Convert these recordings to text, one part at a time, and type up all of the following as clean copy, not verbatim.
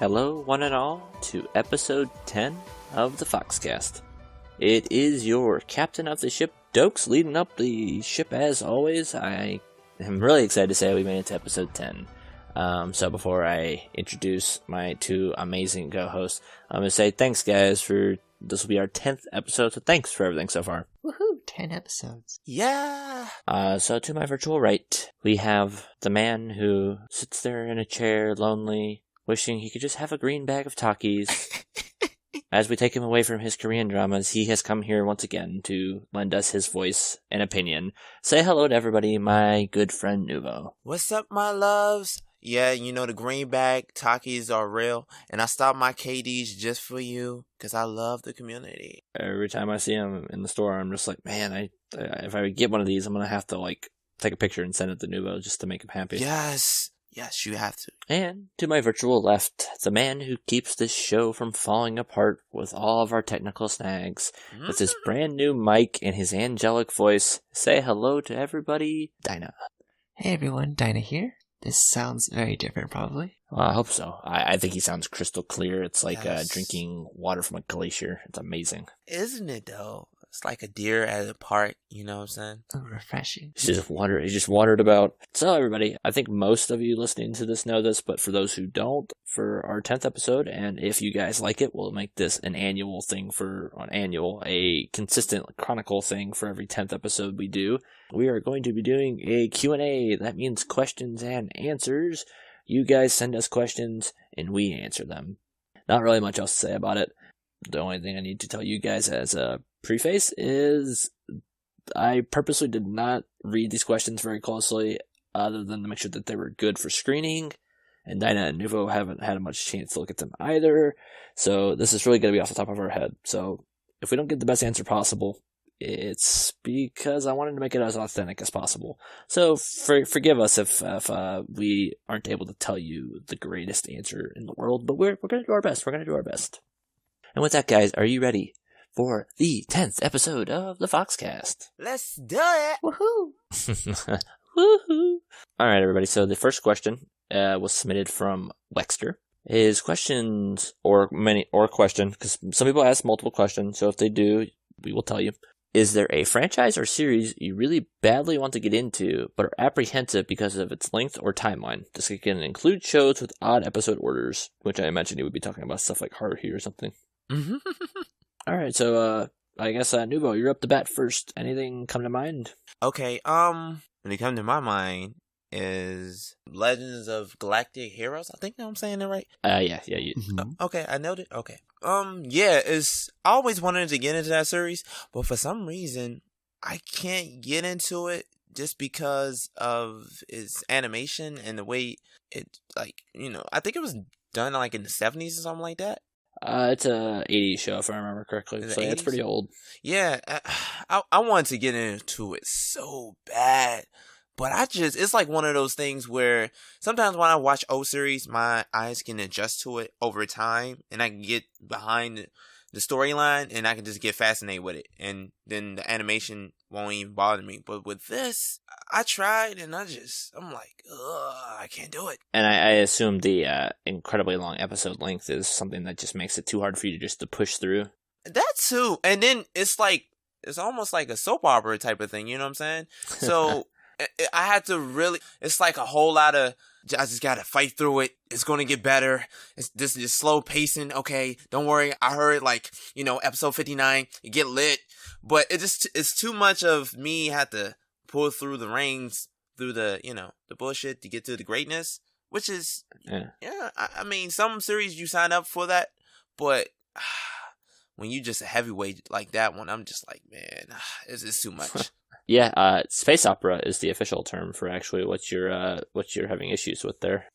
Hello, one and all, to episode 10 of the FoxCast. It is your captain of the ship, Doaks, leading up the ship as always. I am really excited to say we made it to episode 10. So before I introduce my two amazing co-hosts, I'm going to say thanks, guys, for this will be our 10th episode, so thanks for everything so far. Woohoo, 10 episodes. Yeah! So to my virtual right, we have the man who sits there in a chair, lonely, wishing he could just have a green bag of Takis. As we take him away from his Korean dramas, he has come here once again to lend us his voice and opinion. Say hello to everybody, my good friend Nuvo. What's up, my loves? Yeah, you know the green bag Takis are real, and I stopped my KDs just for you, because I love the community. Every time I see him in the store, I'm just like, man, if I get one of these, I'm going to have to, take a picture and send it to Nuvo just to make him happy. Yes, you have to. And to my virtual left, the man who keeps this show from falling apart with all of our technical snags, with his brand new mic and his angelic voice. Say hello to everybody, Dyna. Hey everyone, Dyna here. This sounds very different, probably. Well, I hope so. I think he sounds crystal clear. It's like Yes. drinking water from a glacier. It's amazing. Isn't it, though? It's like a deer at a park, you know what I'm saying? Oh, refreshing. He just wandered about. So everybody, I think most of you listening to this know this, but for those who don't, for our 10th episode, and if you guys like it, we'll make this an annual thing a consistent chronicle thing for every 10th episode we do. We are going to be doing a Q&A. That means questions and answers. You guys send us questions, and we answer them. Not really much else to say about it. The only thing I need to tell you guys as a preface is I purposely did not read these questions very closely, other than to make sure that they were good for screening, and Dyna and Nuvo haven't had much chance to look at them either, so this is really going to be off the top of our head. So if we don't get the best answer possible, it's because I wanted to make it as authentic as possible. So forgive us if we aren't able to tell you the greatest answer in the world, but we're going to do our best. We're going to do our best. And with that, guys, are you ready for the 10th episode of the FoxCast? Let's do it! Woohoo! Woohoo! Alright, everybody, so the first question was submitted from Wexter. His questions, question, because some people ask multiple questions, so if they do, we will tell you. Is there a franchise or series you really badly want to get into, but are apprehensive because of its length or timeline? This can include shows with odd episode orders, which I imagine he would be talking about stuff like Haruhi or something. Alright, so I guess Nuvo, you're up to bat first. Anything come to mind? Okay, when it comes to my mind is Legends of Galactic Heroes. I think I'm saying it right. Yeah. Okay, I nailed it. Okay. I always wanted to get into that series, but for some reason I can't get into it just because of its animation and the way it, I think it was done in the 70s or something like that. It's a 80s show, if I remember correctly. So it's pretty old. Yeah, I wanted to get into it so bad, but it's like one of those things where sometimes when I watch old series, my eyes can adjust to it over time, and I can get behind the storyline, and I can just get fascinated with it, and then the animation won't even bother me. But with this, I tried, and I'm like, ugh, I can't do it. And I assume the incredibly long episode length is something that just makes it too hard for you to push through. That too, and then it's almost like a soap opera type of thing, you know what I'm saying? So I had to really, it's like a whole lot of, I just gotta fight through it. It's gonna get better. This is slow pacing. Okay, don't worry. I heard episode 59, you get lit. But it's too much of me had to pull through the reins, through the bullshit to get to the greatness, which is, I mean, some series you sign up for that, but when you just a heavyweight like that one, I'm just like, man, it's too much. Yeah, space opera is the official term for actually what you're having issues with there.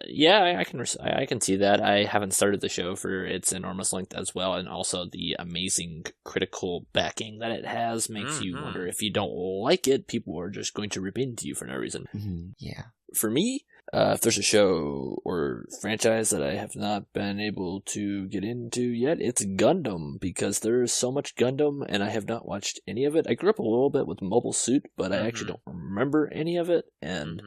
Yeah, I can see that. I haven't started the show for its enormous length as well, and also the amazing critical backing that it has makes you wonder if you don't like it, people are just going to rip into you for no reason. Mm-hmm. Yeah. For me, if there's a show or franchise that I have not been able to get into yet, it's Gundam, because there's so much Gundam, and I have not watched any of it. I grew up a little bit with Mobile Suit, but I actually don't remember any of it, and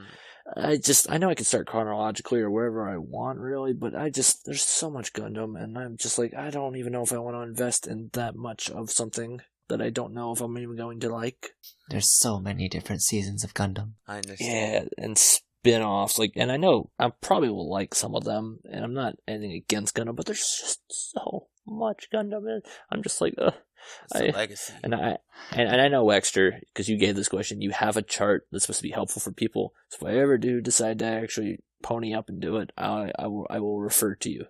I know I can start chronologically or wherever I want, really, but there's so much Gundam, and I'm just like, I don't even know if I want to invest in that much of something that I don't know if I'm even going to like. There's so many different seasons of Gundam. I understand. Yeah, and spin-offs, and I know I probably will like some of them, and I'm not anything against Gundam, but there's just so much Gundam, and I'm just like, It's a legacy. And I know, Wexter, because you gave this question, you have a chart that's supposed to be helpful for people. So if I ever do decide to actually pony up and do it, I will refer to you.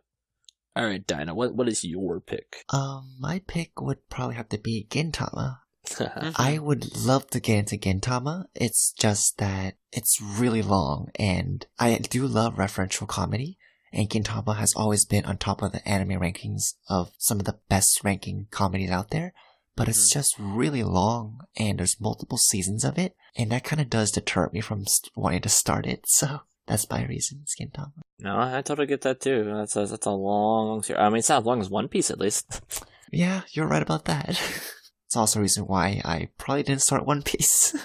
All right, Dyna, what is your pick? My pick would probably have to be Gintama. I would love to get into Gintama. It's just that it's really long, and I do love referential comedy. And Gintama has always been on top of the anime rankings of some of the best ranking comedies out there. But it's just really long, and there's multiple seasons of it. And that kind of does deter me from wanting to start it. So that's my reason, it's Gintama. No, I totally get that too. That's a long series. I mean, it's not as long as One Piece, at least. Yeah, you're right about that. It's also a reason why I probably didn't start One Piece.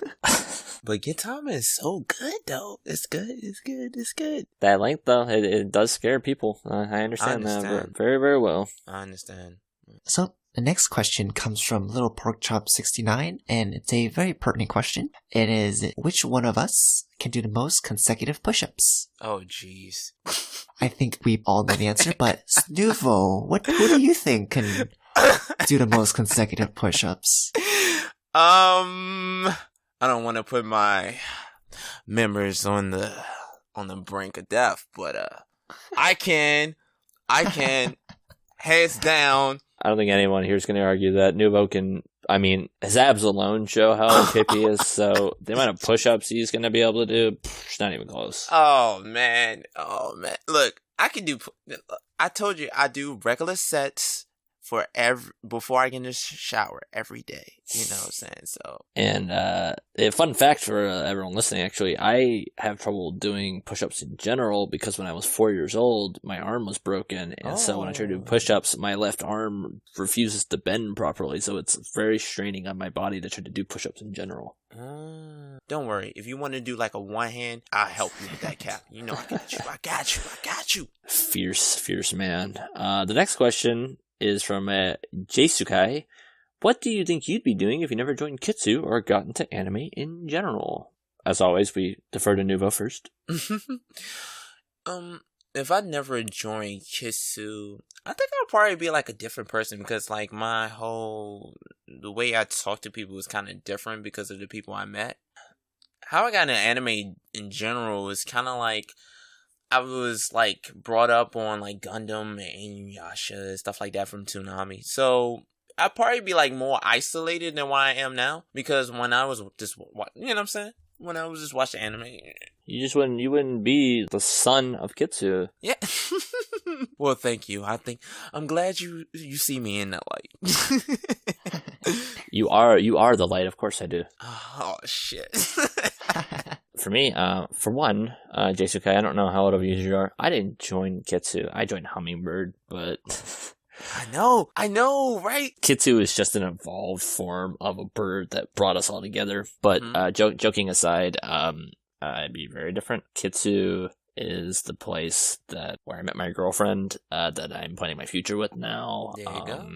But Gintama is so good, though. It's good. That length, though, it does scare people. I understand that very, very well. I understand. So, the next question comes from Little Pork Chop 69, and it's a very pertinent question. It is, which one of us can do the most consecutive push-ups? Oh, jeez. I think we all know the answer, but Nuvo, who do you think can do the most consecutive push-ups? I don't want to put my members on the brink of death, but I can heads down. I don't think anyone here is going to argue that Nuvo can. I mean, his abs alone show how hip he is. So the amount of push-ups he's going to be able to do, it's not even close. Oh man. Look, I can do. I told you I do regular sets before I get in the shower every day. You know what I'm saying? So. And a fun fact for everyone listening, actually, I have trouble doing push-ups in general because when I was 4 years old, my arm was broken. And so when I try to do push-ups, my left arm refuses to bend properly. So it's very straining on my body to try to do push-ups in general. Don't worry. If you want to do like a one hand, I'll help you with that, Cap. You know I got you. Fierce man. The next question is from Jasukai. What do you think you'd be doing if you never joined Kitsu or got into anime in general? As always, we defer to Nuvo first. If I never joined Kitsu, I think I'll probably be like a different person because like the way I talk to people is kind of different because of the people I met. How I got into anime in general is kind of like I was like brought up on like Gundam and Inuyasha, stuff like that from Toonami. So I'd probably be like more isolated than what I am now because when I was just, you know what I'm saying? When I was just watching anime, you wouldn't be the son of Kitsu. Yeah. Well, thank you. I'm glad you see me in that light. You are the light. Of course I do. Oh shit. For me, for one, Jasukai, I don't know how old of you are. I didn't join Kitsu. I joined Hummingbird, but I know, right? Kitsu is just an evolved form of a bird that brought us all together. But joking aside, I'd be very different. Kitsu is the place where I met my girlfriend that I'm planning my future with now. There you go.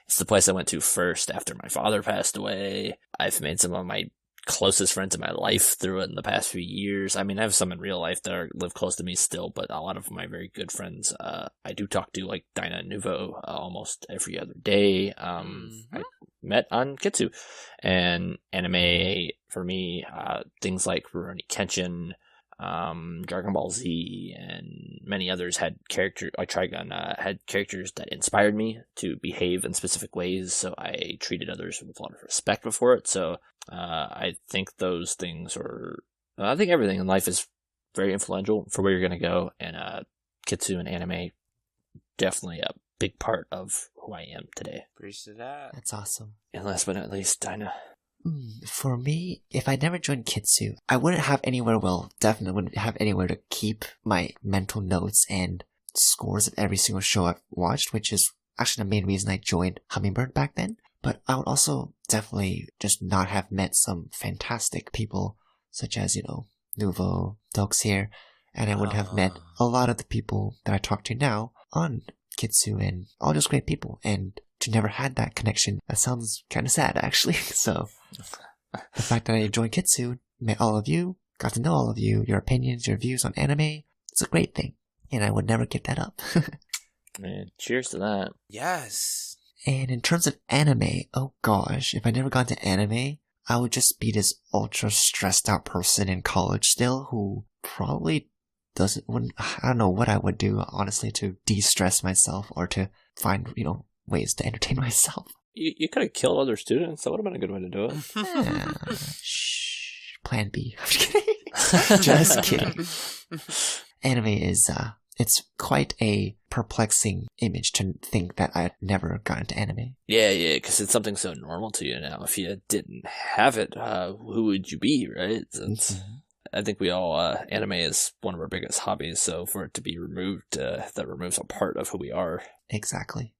It's the place I went to first after my father passed away. I've made some of my closest friends in my life through it in the past few years. I mean, I have some in real life that live close to me still, but a lot of my very good friends I do talk to, like Dyna and Nuvo, almost every other day. I met on Kitsu. And anime, for me, things like Rurouni Kenshin, Dragon Ball Z, and many others had characters, like Trigun, had characters that inspired me to behave in specific ways, so I treated others with a lot of respect before it. So I think those things I think everything in life is very influential for where you're going to go, and Kitsu and anime, definitely a big part of who I am today. Appreciate that. That's awesome. And last but not least, Dyna. For me, if I never joined Kitsu, I wouldn't have anywhere, definitely wouldn't have anywhere to keep my mental notes and scores of every single show I've watched, which is actually the main reason I joined Hummingbird back then. But I would also definitely just not have met some fantastic people, such as, Nuvo, Doaks here, and I would have met a lot of the people that I talk to now on Kitsu and all those great people. And to never had that connection, that sounds kind of sad, actually. So the fact that I joined Kitsu, met all of you, got to know all of you, your opinions, your views on anime, it's a great thing. And I would never give that up. Man, cheers to that. Yes. And in terms of anime, oh gosh, if I never got to anime, I would just be this ultra stressed out person in college still who probably I don't know what I would do, honestly, to de-stress myself or to find, ways to entertain myself. You could have killed other students. That would have been a good way to do it. Shh. Plan B. I'm just kidding. Just kidding. Anime is, it's quite a perplexing image to think that I'd never gotten into anime. Yeah, because it's something so normal to you now. If you didn't have it, who would you be, right? I think we all, anime is one of our biggest hobbies, so for it to be removed, that removes a part of who we are. Exactly.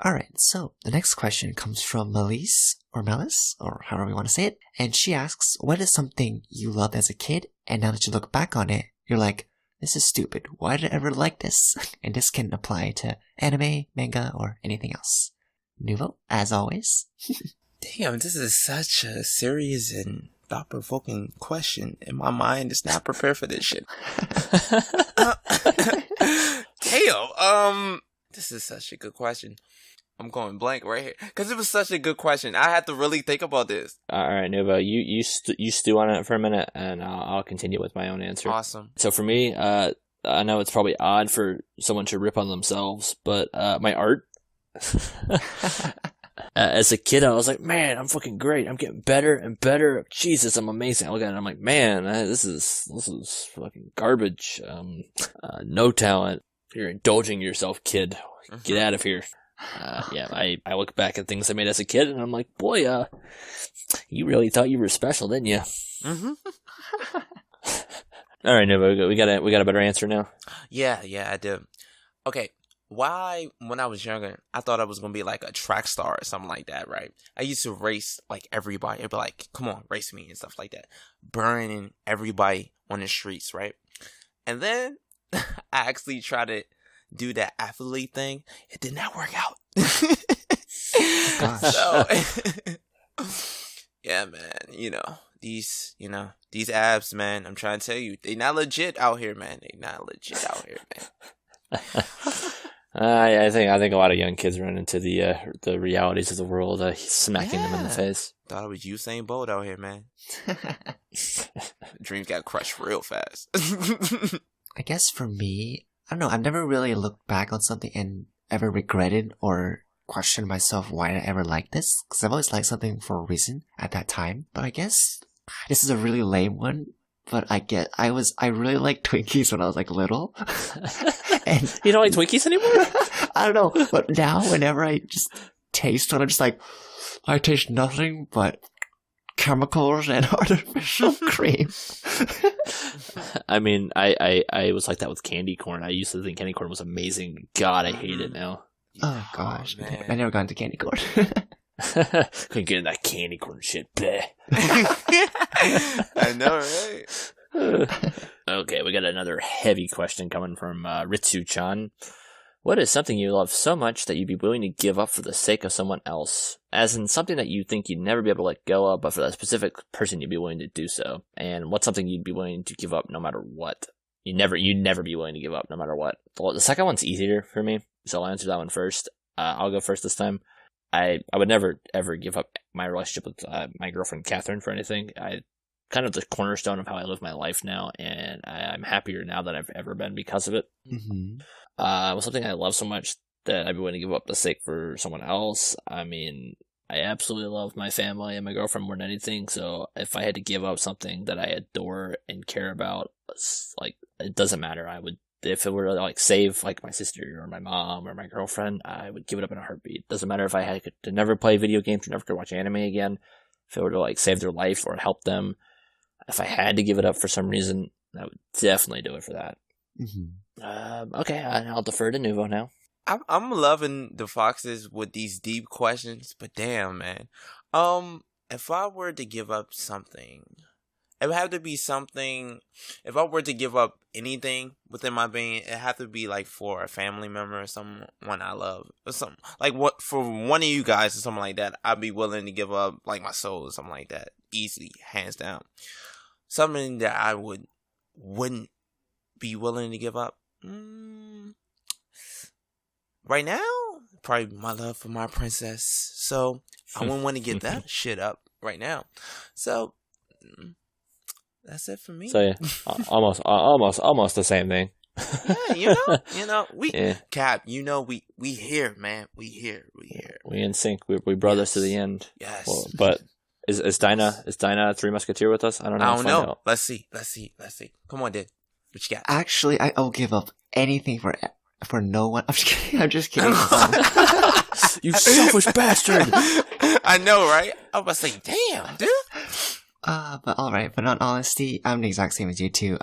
Alright, so the next question comes from Malice, or however you want to say it, and she asks, what is something you loved as a kid, and now that you look back on it, you're like, this is stupid, why did I ever like this? And this can apply to anime, manga, or anything else. Nuvo, as always. Damn, this is such a serious and thought-provoking question. In my mind, it's not prepared for this shit. Damn, this is such a good question. I'm going blank right here because it was such a good question. I had to really think about this. All right, Nuvo, you stew on it for a minute, and I'll continue with my own answer. Awesome. So for me, I know it's probably odd for someone to rip on themselves, but my art. As a kid, I was like, man, I'm fucking great. I'm getting better and better. Jesus, I'm amazing. I look at it and I'm like, man, this is fucking garbage. No talent. You're indulging yourself, kid. Get out of here. I look back at things I made as a kid and I'm like, boy, you really thought you were special, didn't you? Mm-hmm. All right, Nuvo, we got a better answer now. Yeah, I do. Okay. Why, when I was younger, I thought I was going to be like a track star or something like that, right? I used to race like everybody. It'd be like, come on, race me and stuff like that. Burning everybody on the streets, right? And then I actually tried to do that athlete thing. It did not work out. Gosh. So, yeah, man, these abs, man, I'm trying to tell you, they not legit out here, man. They not legit out here, man. I think a lot of young kids run into the realities of the world, smacking them in the face. Thought it was Usain Bolt out here, man. Dreams got crushed real fast. I guess for me, I don't know, I've never really looked back on something and ever regretted or questioned myself why did I ever like this, because I've always liked something for a reason at that time. But I guess this is a really lame one, but I really liked Twinkies when I was like little. And you don't like Twinkies anymore? I don't know, but now whenever I just taste one, I'm just like, I taste nothing but chemicals and artificial cream. I mean, I was like that with candy corn. I used to think candy corn was amazing. God, I hate it now. Oh gosh, man. I never got into candy corn. Couldn't get in that candy corn shit. Bleh. I know, right? Okay, we got another heavy question coming from Ritsu-chan. What is something you love so much that you'd be willing to give up for the sake of someone else? As in something that you think you'd never be able to let go of, but for that specific person you'd be willing to do so. And what's something you'd be willing to give up no matter what? You'd never be willing to give up no matter what. The second one's easier for me, so I'll answer that one first. I'll go first this time. I would never ever give up my relationship with my girlfriend Catherine for anything. Kind of the cornerstone of how I live my life now, and I'm happier now than I've ever been because of it. Mm-hmm. It was something I love so much that I'd be willing to give up the sake for someone else. I mean, I absolutely love my family and my girlfriend more than anything, so if I had to give up something that I adore and care about, like, it doesn't matter. I would, if it were to, like, save, like, my sister or my mom or my girlfriend, I would give it up in a heartbeat. Doesn't matter if I had to never play video games or never could watch anime again. If it were to, like, save their life or help them, if I had to give it up for some reason, I would definitely do it for that. Mm-hmm. Okay, I'll defer to Nuvo now. I'm loving the Foxes with these deep questions, but damn, man. If I were to give up something, it would have to be something. If I were to give up anything within my being, it have to be like for a family member or someone I love, or something like what for one of you guys or something like that. I'd be willing to give up like my soul or something like that, easily, hands down. Something that I wouldn't be willing to give up. Right now, probably my love for my princess. So I wouldn't want to get that shit up right now. So that's it for me. So yeah, almost the same thing. Yeah, we yeah. Cap, we here, man. We here. We in sync. We brothers to the end. Yes. Well, but is Dyna Three Musketeer with us? I don't know. I don't know. Let's see. Come on, dude. What you got? Actually, I'll give up anything for no one. I'm just kidding. You selfish bastard! I know, right? I was like, damn, dude. But alright, but in honesty, I'm the exact same as you too.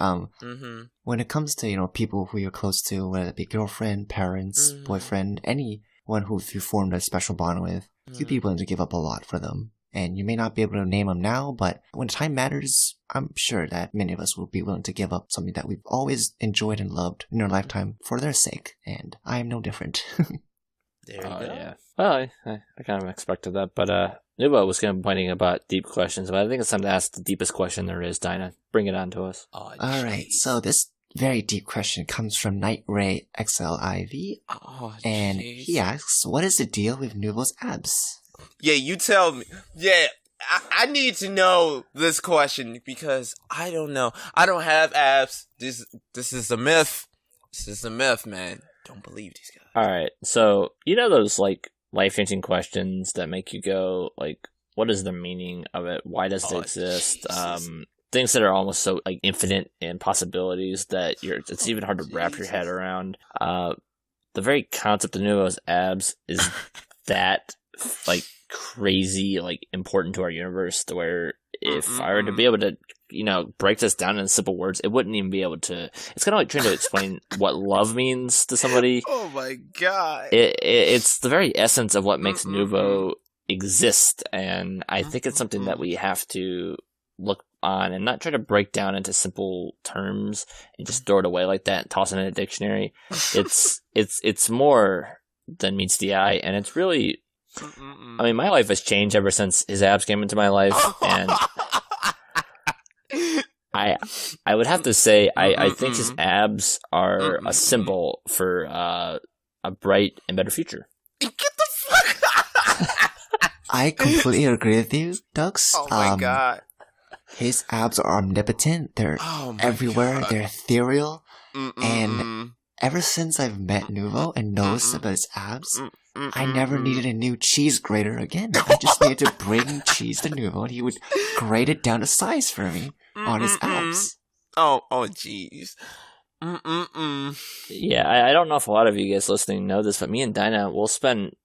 When it comes to, people who you're close to, whether it be girlfriend, parents, boyfriend, anyone who you formed a special bond with, you'd be willing to give up a lot for them. And you may not be able to name them now, but when time matters, I'm sure that many of us will be willing to give up something that we've always enjoyed and loved in our lifetime for their sake. And I am no different. There you go. Yeah. Well, I kind of expected that, but Nuvo was going to be pointing about deep questions, but I think it's time to ask the deepest question there is. Dyna, bring it on to us. Oh, alright, so this very deep question comes from Night Ray XLIV, and he asks, what is the deal with Nuvo's abs? Yeah, you tell me. Yeah, I need to know this question because I don't know. I don't have abs. This is a myth. This is a myth, man. Don't believe these guys. All right, so those like life-changing questions that make you go like, what is the meaning of it? Why does it exist? Things that are almost so like infinite in possibilities that it's even hard to wrap your head around. The very concept of Nuvo's abs is that like crazy like important to our universe to where if I were to be able to break this down in simple words, it wouldn't even be able to. It's kind of like trying to explain what love means to somebody. Oh my god! It's the very essence of what makes Nuvo exist, and I think it's something that we have to look on and not try to break down into simple terms and just throw it away like that and toss it in a dictionary. It's more than meets the eye, and it's really. I mean, my life has changed ever since his abs came into my life, and I would have to say I think his abs are a symbol for a bright and better future. Get the fuck! I completely agree with you, Doaks. Oh my god. His abs are omnipotent. They're everywhere. God. They're ethereal. And ever since I've met Nuvo and noticed about his abs, I never needed a new cheese grater again. I just needed to bring cheese to Nuvo and he would grate it down to size for me on his abs. Oh, jeez. Yeah, I don't know if a lot of you guys listening know this, but me and Dyna will spend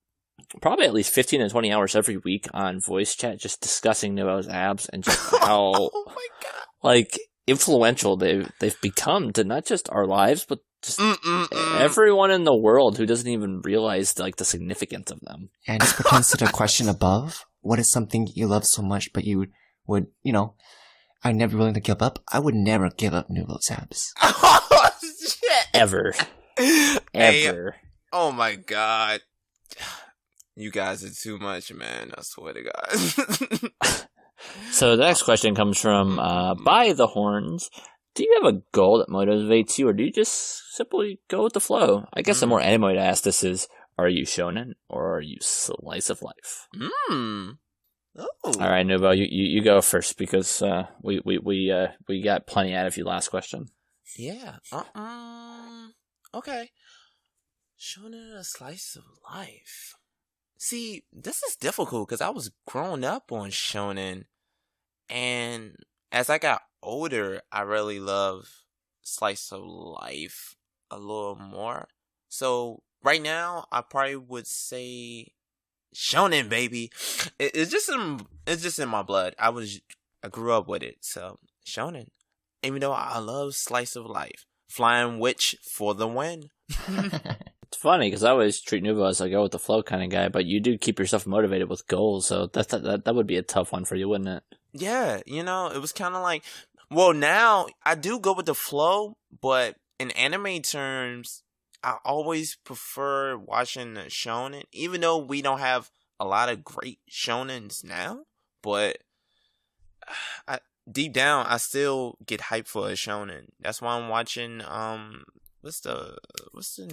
probably at least 15 to 20 hours every week on voice chat just discussing Nuvo's abs and just how oh my god, like influential they've become to not just our lives, but just everyone in the world who doesn't even realize like the significance of them. And this pertains to the question above. What is something you love so much, but you would, I'd never be willing to give up? I would never give up Nuvo's abs. Oh, shit. Ever. Hey, oh my god. You guys are too much, man. I swear to God. So the next question comes from By the Horns. Do you have a goal that motivates you, or do you just simply go with the flow? I guess the more anime way to ask this is, are you shounen, or are you slice of life? Oh. All right, Nuvo, you go first, because we got plenty out of you last question. Yeah. Okay. Shounen, a slice of life. See, this is difficult, because I was growing up on shounen, and as I got older, I really love slice of life a little more. So right now, I probably would say shounen, baby. It's just in my blood. I grew up with it, so shounen. Even though I love slice of life, flying witch for the win. It's funny because I always treat Nuvo as a go with the flow kind of guy, but you do keep yourself motivated with goals, so that would be a tough one for you, wouldn't it? Yeah, it was kind of like, well, now I do go with the flow, but in anime terms, I always prefer watching the shounen, even though we don't have a lot of great shounens now. But deep down, I still get hyped for a shonen. That's why I'm watching what's the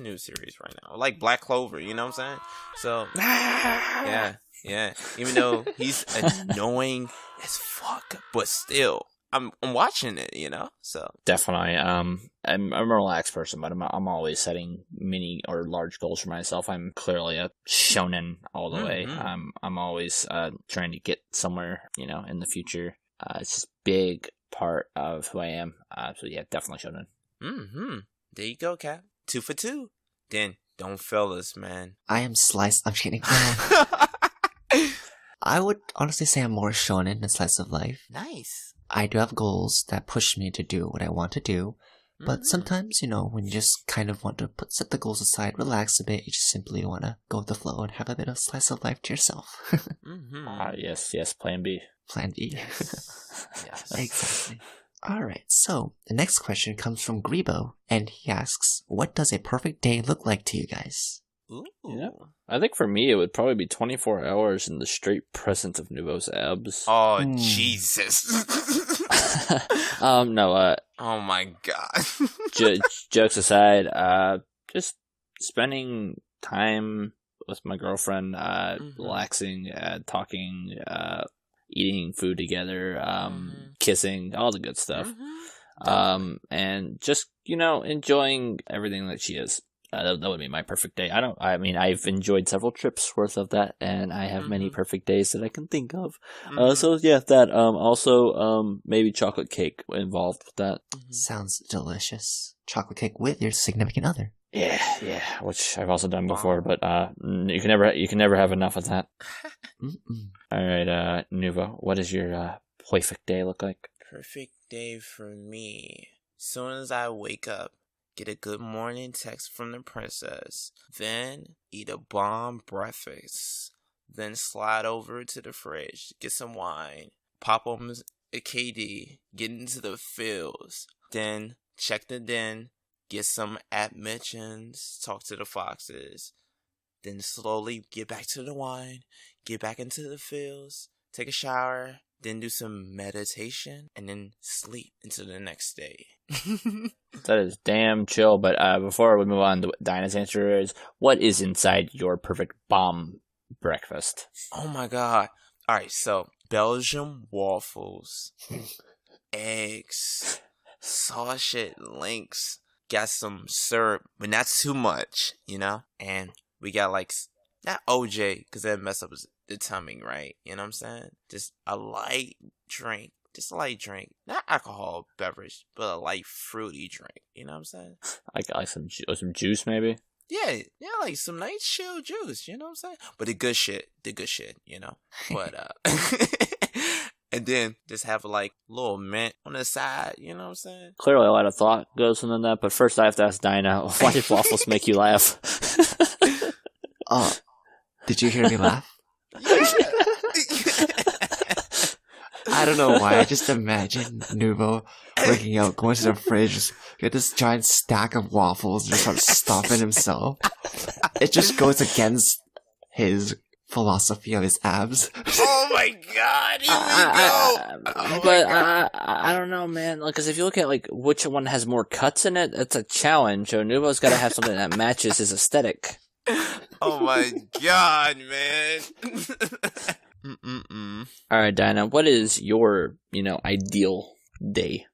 new series right now? Like Black Clover, you know what I'm saying? So yeah. Even though he's annoying as fuck, but still, I'm watching it, So Definitely. I'm a relaxed person, but I'm always setting mini or large goals for myself. I'm clearly a shonen all the way. I'm always trying to get somewhere, in the future. It's just a big part of who I am. So yeah, definitely shonen. There you go, Cap. 2 for 2. Then don't fail us, man. I am slice. I'm kidding. I would honestly say I'm more shonen than slice of life. Nice. I do have goals that push me to do what I want to do. But sometimes, when you just kind of want to set the goals aside, relax a bit, you just simply want to go with the flow and have a bit of slice of life to yourself. Yes, plan B. Plan B. Yes. Exactly. Alright, so the next question comes from Grebo, and he asks, what does a perfect day look like to you guys? Ooh. Yeah. I think for me, it would probably be 24 hours in the straight presence of Nuvo's abs. Oh, Jesus. No, oh my God. Jokes aside, just spending time with my girlfriend, relaxing, talking, eating food together, kissing, all the good stuff. And just, enjoying everything that she is. That would be my perfect day. I've enjoyed several trips worth of that, and I have many perfect days that I can think of. So yeah, that, also, maybe chocolate cake involved with that. Sounds delicious. Chocolate cake with your significant other. Yeah, which I've also done before, but, you can never have enough of that. Alright, Nuvo, what does your, perfect day look like? Perfect day for me. Soon as I wake up, get a good morning text from the princess, then eat a bomb breakfast, then slide over to the fridge, get some wine, pop on a KD, get into the fields, then check the den, get some app mentions, talk to the foxes, then slowly get back to the wine, get back into the fields, take a shower, then do some meditation, and then sleep until the next day. That is damn chill, but before we move on, Dyna's answer is, what is inside your perfect bomb breakfast? Oh my God. Alright, so Belgian waffles, eggs, sausage links, got some syrup, but not too much, and we got not OJ, because that mess up the tummy, right? You know what I'm saying? Just a light drink. Not alcohol beverage, but a light fruity drink. You know what I'm saying? Like some juice, maybe? Yeah, like some nice chill juice. You know what I'm saying? But the good shit, But, and then just have a little mint on the side. You know what I'm saying? Clearly a lot of thought goes into that, but first I have to ask Dyna, why did waffles make you laugh? Oh, did you hear me laugh? I don't know why, I just imagine Nuvo waking up, going to the fridge, get this giant stack of waffles, and just start stuffing himself. It just goes against his philosophy of his abs. Oh my God, here we go! But I don't know, man, because if you look at which one has more cuts in it, it's a challenge, so Nuvo's gotta have something that matches his aesthetic. Oh my God, man. Alright, Dyna, what is your, ideal day?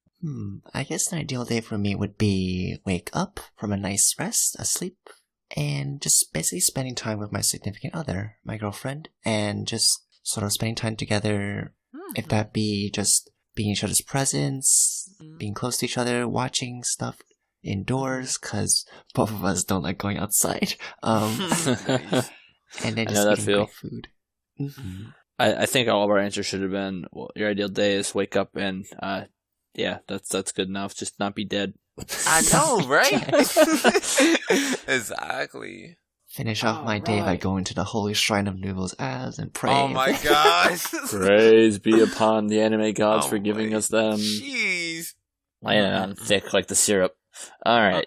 I guess an ideal day for me would be wake up from a nice rest, a sleep, and just basically spending time with my significant other, my girlfriend, and just sort of spending time together, if that be just being in each other's presence, being close to each other, watching stuff indoors, because both of us don't like going outside, and then just eating great food. I think all of our answers should have been, well, your ideal day is wake up and, yeah, that's good enough. Just not be dead. I know, right? Exactly. finish off my day by going to the holy shrine of Nuvo's ass and praying. Oh my god. Praise be upon the anime gods for giving us them. Jeez. Laying it on thick like the syrup. Alright.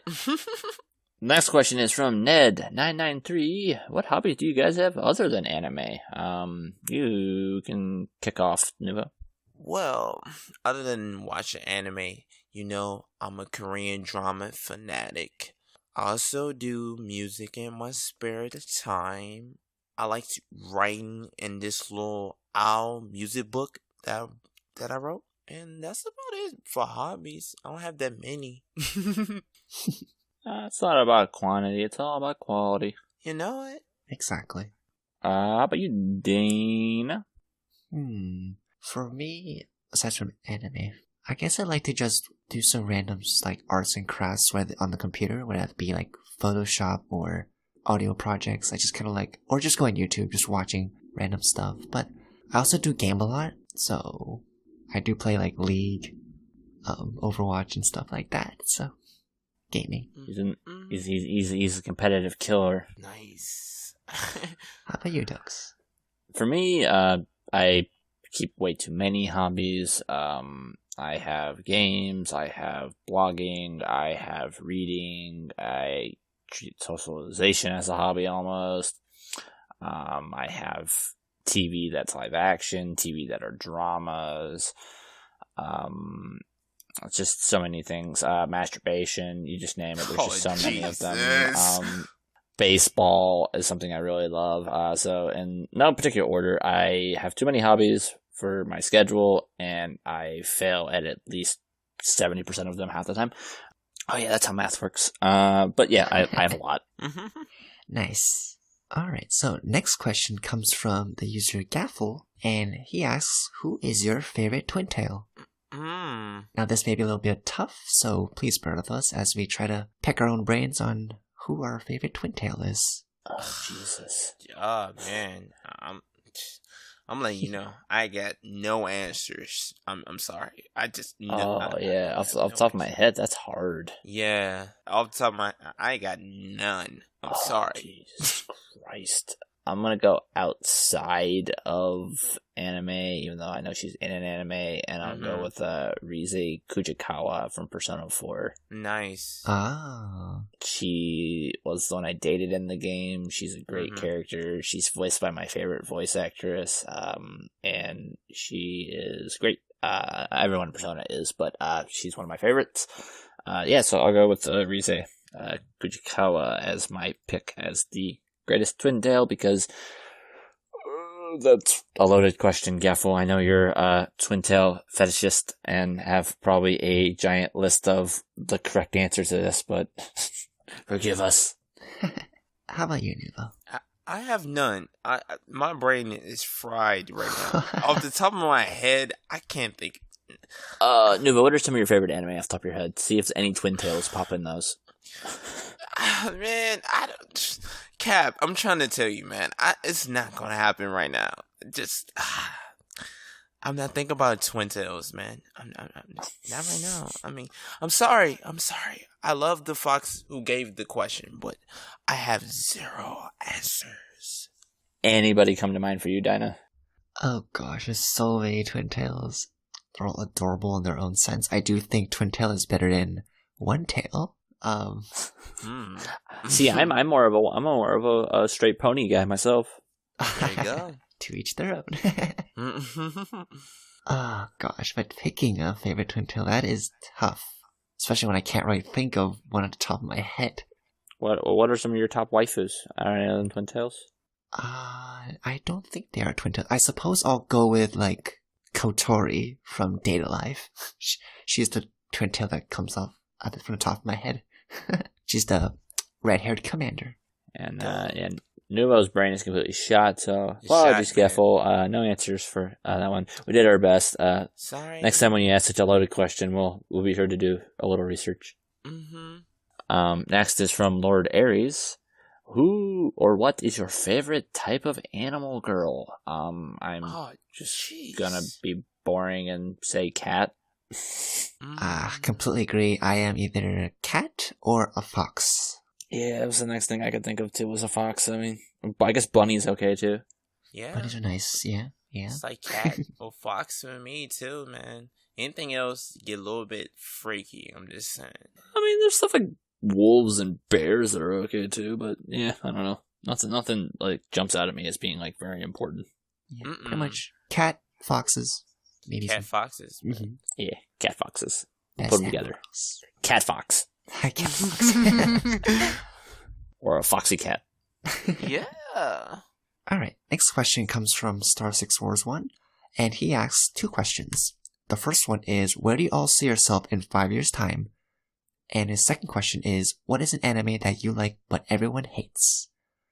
Next question is from Ned993. What hobbies do you guys have other than anime? You can kick off, Nuvo. Well, other than watching anime, I'm a Korean drama fanatic. I also do music in my spare time. I like writing in this little owl music book that I wrote. And that's about it for hobbies. I don't have that many. It's not about quantity, it's all about quality. You know what? Exactly. How about you, Dana? For me, aside from anime, I guess I like to just do some random like arts and crafts on the computer, whether that be like Photoshop or audio projects. I just kind of like, or just go on YouTube, just watching random stuff. But I also do game a lot, so I do play like League, Overwatch and stuff like that. So gaming. He's a competitive killer. Nice. How about you, Doaks? For me, I keep way too many hobbies. I have games, I have blogging, I have reading, I treat socialization as a hobby almost. I have TV that's live action, TV that are dramas. It's just so many things. Masturbation, you just name it. There's just so many of them. Baseball is something I really love. So in no particular order, I have too many hobbies for my schedule, and I fail at least 70% of them half the time. Oh yeah, that's how math works. But yeah, I have a lot. Nice. Alright, so next question comes from the user Gaffle, and he asks, who is your favorite twintail? Now this may be a little bit tough, so please bear with us as we try to pick our own brains on who our favorite twintail is. Oh, Jesus. Oh, man. I'm letting you know, I got no answers. I'm sorry. I just yeah. Off the top of my head, that's hard. Yeah, off the top of my, I got none. I'm sorry. Jesus Christ. I'm gonna go outside of anime, even though I know she's in an anime, and I'll go with Rize Kujikawa from Persona 4. Nice. Ah. She was the one I dated in the game. She's a great character. She's voiced by my favorite voice actress, and she is great. Everyone in Persona is, but she's one of my favorites. So I'll go with Rize Kujikawa as my pick as the greatest twintail, because that's a loaded question, Gaffel. I know you're a twintail fetishist and have probably a giant list of the correct answer to this, but forgive us. How about you, Nuvo? I have none. My brain is fried right now. Off the top of my head, I can't think. Nuvo, what are some of your favorite anime off the top of your head? See if any twintails pop in those. Man, I don't. Cap, I'm trying to tell you, man. It's not gonna happen right now. Just, I'm not thinking about twintails, man. I'm not right now. I mean, I'm sorry. I love the Fox who gave the question, but I have zero answers. Anybody come to mind for you, Dyna? Oh gosh, there's so many twintails. They're all adorable in their own sense. I do think twintail is better than one tail. See, I'm more of a straight pony guy myself. There you go. To each their own. Oh gosh, but picking a favorite twintail, that is tough. Especially when I can't really think of one at the top of my head. What are some of your top waifus? Are any of them twintails? I don't think they are twintails. I suppose I'll go with like Kotori from Data Life. She's the twintail that comes off from the top of my head. She's the red-haired commander. And Nuvo's brain is completely shot, so apologies, Gaffel. No answers for that one. We did our best. Sorry. Next time when you ask such a loaded question, we'll be sure to do a little research. Next is from Lord Aries. Who or what is your favorite type of animal girl? I'm gonna be boring and say cat. Completely agree. I am either a cat or a fox. Yeah, it was the next thing I could think of too was a fox. I mean, I guess bunny's okay too. Yeah. Bunnies are nice, yeah. It's like cat or fox for me too, man. Anything else get a little bit freaky, I'm just saying. I mean, there's stuff like wolves and bears that are okay too, but yeah, I don't know. Nothing like jumps out at me as being like very important. Yeah, pretty much cat, foxes, maybe cat foxes. Mm-hmm. Yeah, cat foxes. Best Put them together. animals. Cat fox. Hi, cat fox. Or a foxy cat. Yeah. Alright, next question comes from Star6Wars1, and he asks 2 questions. The first one is, where do you all see yourself in 5 years' time? And his second question is, what is an anime that you like but everyone hates?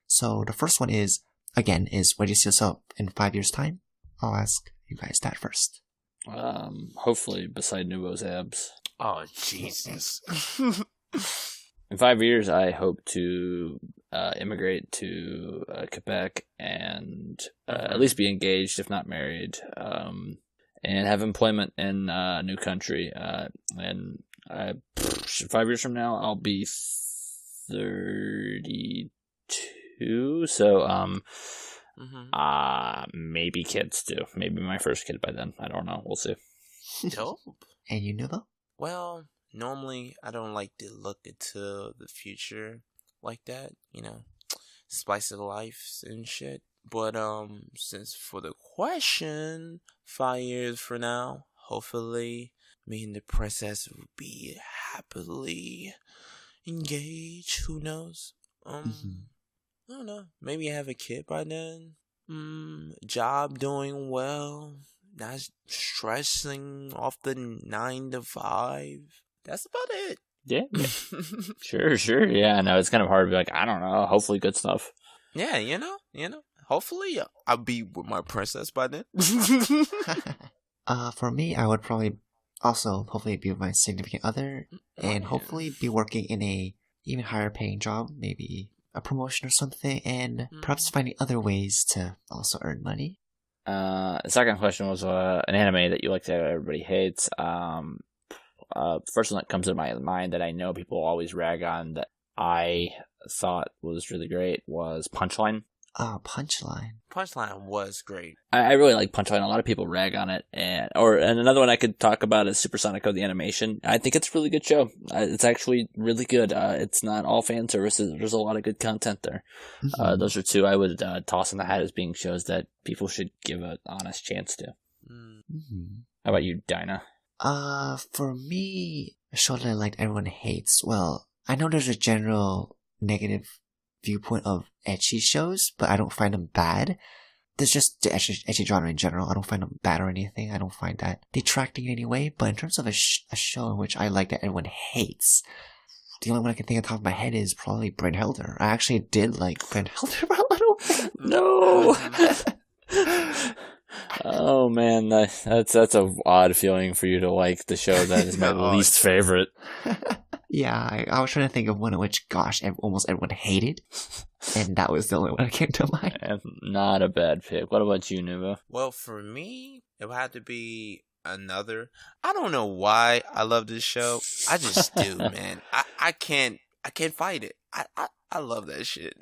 So the first one is, again, is where do you see yourself in 5 years' time? I'll ask you guys that first. Hopefully beside Nuvo's abs. Oh, Jesus. In 5 years, I hope to immigrate to Quebec and at least be engaged, if not married, and have employment in a new country. And 5 years from now, I'll be 32. So, maybe kids too. Maybe my first kid by then. I don't know. We'll see. Dope. And you, Nuvo? Well, normally I don't like to look into the future like that, you know, spice of life and shit. But since for the question, 5 years from now, hopefully me and the princess will be happily engaged. Who knows? I don't know. Maybe I have a kid by then. Job doing well. Not stressing off the 9 to 5. That's about it. Yeah. Sure. Yeah, no, it's kind of hard to be like, I don't know. Hopefully good stuff. Yeah, you know. Hopefully I'll be with my princess by then. For me, I would probably also hopefully be with my significant other and hopefully be working in a even higher paying job, maybe a promotion or something, and perhaps finding other ways to also earn money. The second question was an anime that you like that everybody hates. First one that comes to my mind that I know people always rag on that I thought was really great was Punchline. Oh, Punchline. Punchline was great. I really like Punchline. A lot of people rag on it, and another one I could talk about is Supersonico the animation. I think it's a really good show. It's actually really good. It's not all fan services. There's a lot of good content there. Those are 2 I would toss in the hat as being shows that people should give an honest chance to. How about you, Dyna? For me, a show that I like everyone hates. Well, I know there's a general negative viewpoint of ecchi shows, but I don't find them bad. There's just the ecchi genre in general. I don't find them bad or anything. I don't find that detracting in any way. But in terms of a show in which I like that everyone hates, the only one I can think on top of my head is probably Brynhilder. I actually did like Brynhilder for a little bit. No! Oh man, that's a odd feeling for you to like the show that is my least favorite. Yeah, I was trying to think of one in which, gosh, almost everyone hated, and that was the only one that came to mind. And not a bad pick. What about you, Nuvo? Well, for me, it would have to be another. I don't know why I love this show. I just do, man. I can't fight it. I love that shit.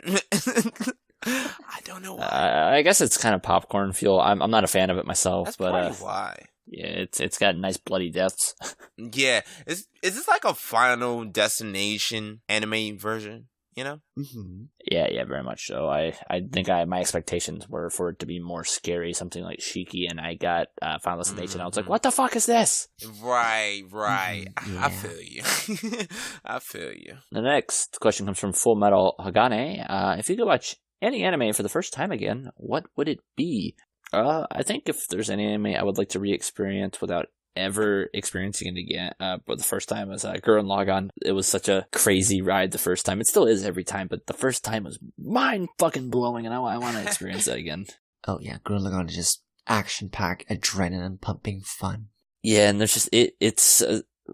I don't know why. I guess it's kind of popcorn fuel. I'm not a fan of it myself. That's but probably why. Yeah, it's got nice bloody deaths. Yeah, is this like a Final Destination anime version? You know? Yeah, very much so. I think my expectations were for it to be more scary, something like Shiki, and I got Final Destination. I was like, what the fuck is this? Right. Yeah. I feel you. I feel you. The next question comes from Full Metal Hagane. If you could watch any anime for the first time again, what would it be? I think if there's any anime I would like to re-experience without ever experiencing it again, but the first time was Gurren Lagann. It was such a crazy ride the first time. It still is every time, but the first time was mind fucking blowing, and I want to experience that again. Oh yeah, Gurren Lagann is just action-packed, adrenaline pumping fun. Yeah, and there's just it's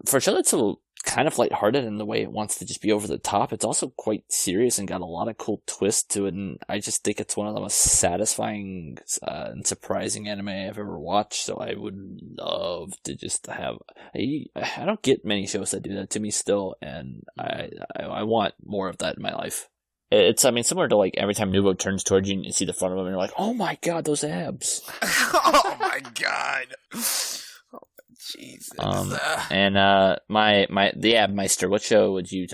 for a show that's so kind of lighthearted in the way it wants to just be over the top. It's also quite serious and got a lot of cool twists to it, and I just think it's one of the most satisfying and surprising anime I've ever watched, so I would love to just have... I don't get many shows that do that to me still, and I want more of that in my life. It's, I mean, similar to, like, every time Nuvo turns towards you and you see the front of him, and you're like, oh my god, those abs! Oh my god! Jesus. And my the Abmeister, what show would you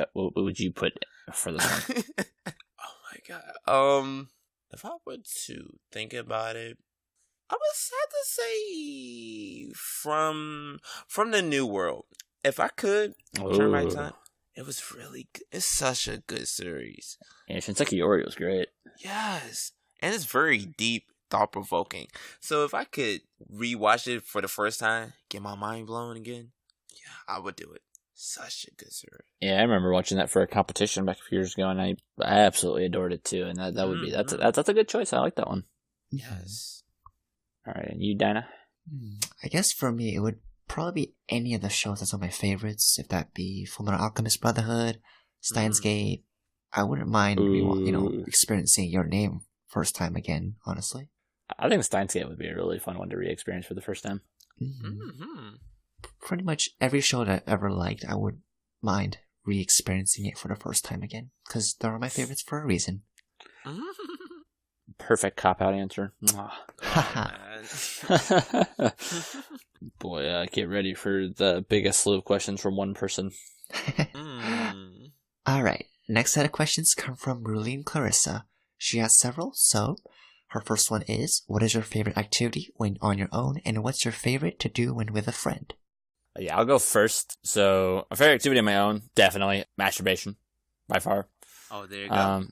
put for this one? Oh my god. If I were to think about it, I would have to say from the New World. If I could turn back time, it was really good. It's such a good series. Yeah, Shinseki Ori was great. Yes, and it's very deep, thought-provoking. So if I could rewatch it for the first time, get my mind blown again, yeah, I would do it. Such a good series. Yeah, I remember watching that for a competition back a few years ago, and I absolutely adored it too. And that would be that's a good choice. I like that one. Yes. All right, and you, Dyna? I guess for me, it would probably be any of the shows that's on my favorites. If that be Fullmetal Alchemist Brotherhood, Steins Gate, I wouldn't mind, experiencing Your Name first time again. Honestly, I think Steins Gate would be a really fun one to re-experience for the first time. Pretty much every show that I ever liked, I would mind re-experiencing it for the first time again, because they're my favorites for a reason. Perfect cop-out answer. Boy, get ready for the biggest slew of questions from one person. Alright, next set of questions come from Ruline Clarissa. She has several, so her first one is, what is your favorite activity when on your own, and what's your favorite to do when with a friend? Yeah, I'll go first. So, my favorite activity on my own, definitely masturbation, by far. Oh, there you go.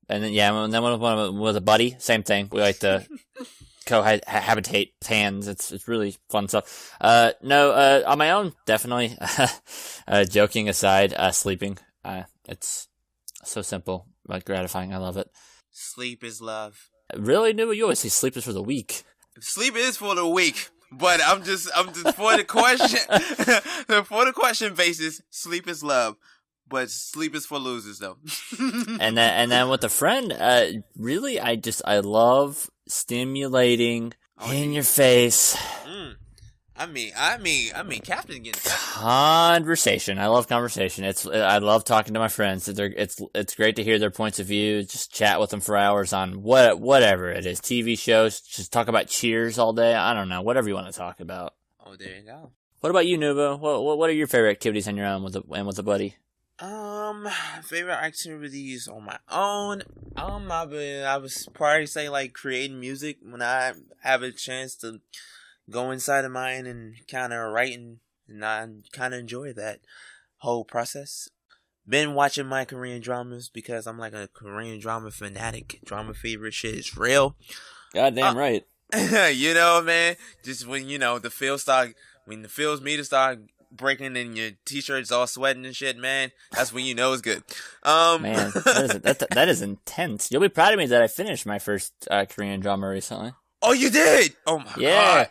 And then when with a buddy, same thing. We like to cohabitate hands. It's really fun stuff. On my own, definitely. Joking aside, sleeping. It's so simple, but gratifying. I love it. Sleep is love. Really, Nuvo? You always say sleep is for the weak. Sleep is for the weak, but I'm just for the question. For the question basis, sleep is love. But sleep is for losers, though. and then with a friend, really, I love stimulating in your face. I mean, Captain gets conversation. I love conversation. I love talking to my friends. It's great to hear their points of view. Just chat with them for hours on whatever it is. TV shows. Just talk about Cheers all day. I don't know. Whatever you want to talk about. Oh, there you go. What about you, Nuvo? What are your favorite activities on your own with a buddy? Favorite activities on my own. I was probably say like creating music when I have a chance to go inside of mine and kind of writing, and I kind of enjoy that whole process. Been watching my Korean dramas because I'm like a Korean drama fanatic. Drama favorite shit is real. Goddamn right. You know, man. Just when the feels meter start breaking and your t-shirt's all sweating and shit, man, that's when you know it's good. Man, that is intense. You'll be proud of me that I finished my first Korean drama recently. Oh, you did? Oh my god.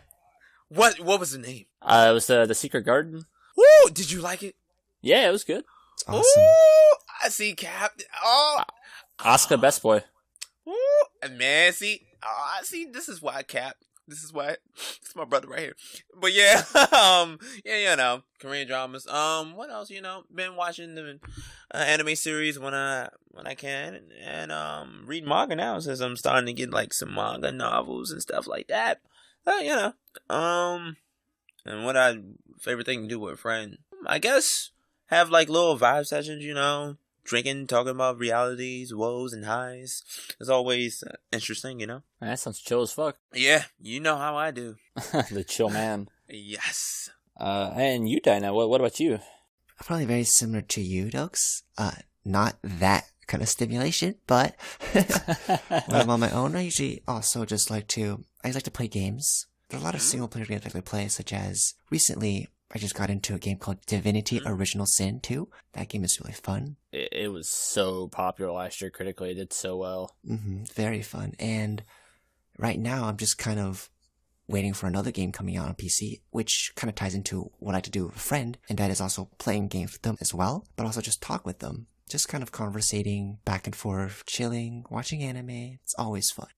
What was the name? It was The Secret Garden. Woo! Did you like it? Yeah, it was good. It's awesome. Ooh, I see Captain. Oh, Oscar Best Boy. Ooh, man, see. Oh, I see. This is why This is my brother right here. But yeah, Korean dramas. What else? Been watching the anime series when I can, and read manga now since I'm starting to get like some manga novels and stuff like that. And what favorite thing to do with a friend? I guess have like little vibe sessions. Drinking, talking about realities, woes, and highs. It's always interesting, That sounds chill as fuck. Yeah, you know how I do. The chill man. Yes. And you, Dyna, what about you? Probably very similar to you, Doaks. Not that kind of stimulation, but when I'm on my own, I usually also just like to play games. There are a lot of single player games I like to play, such as recently I just got into a game called Divinity Original Sin 2. That game is really fun. It was so popular last year critically. It did so well. Very fun. And right now I'm just kind of waiting for another game coming out on PC, which kind of ties into what I like to do with a friend, and that is also playing games with them as well, but also just talk with them. Just kind of conversating back and forth, chilling, watching anime. It's always fun.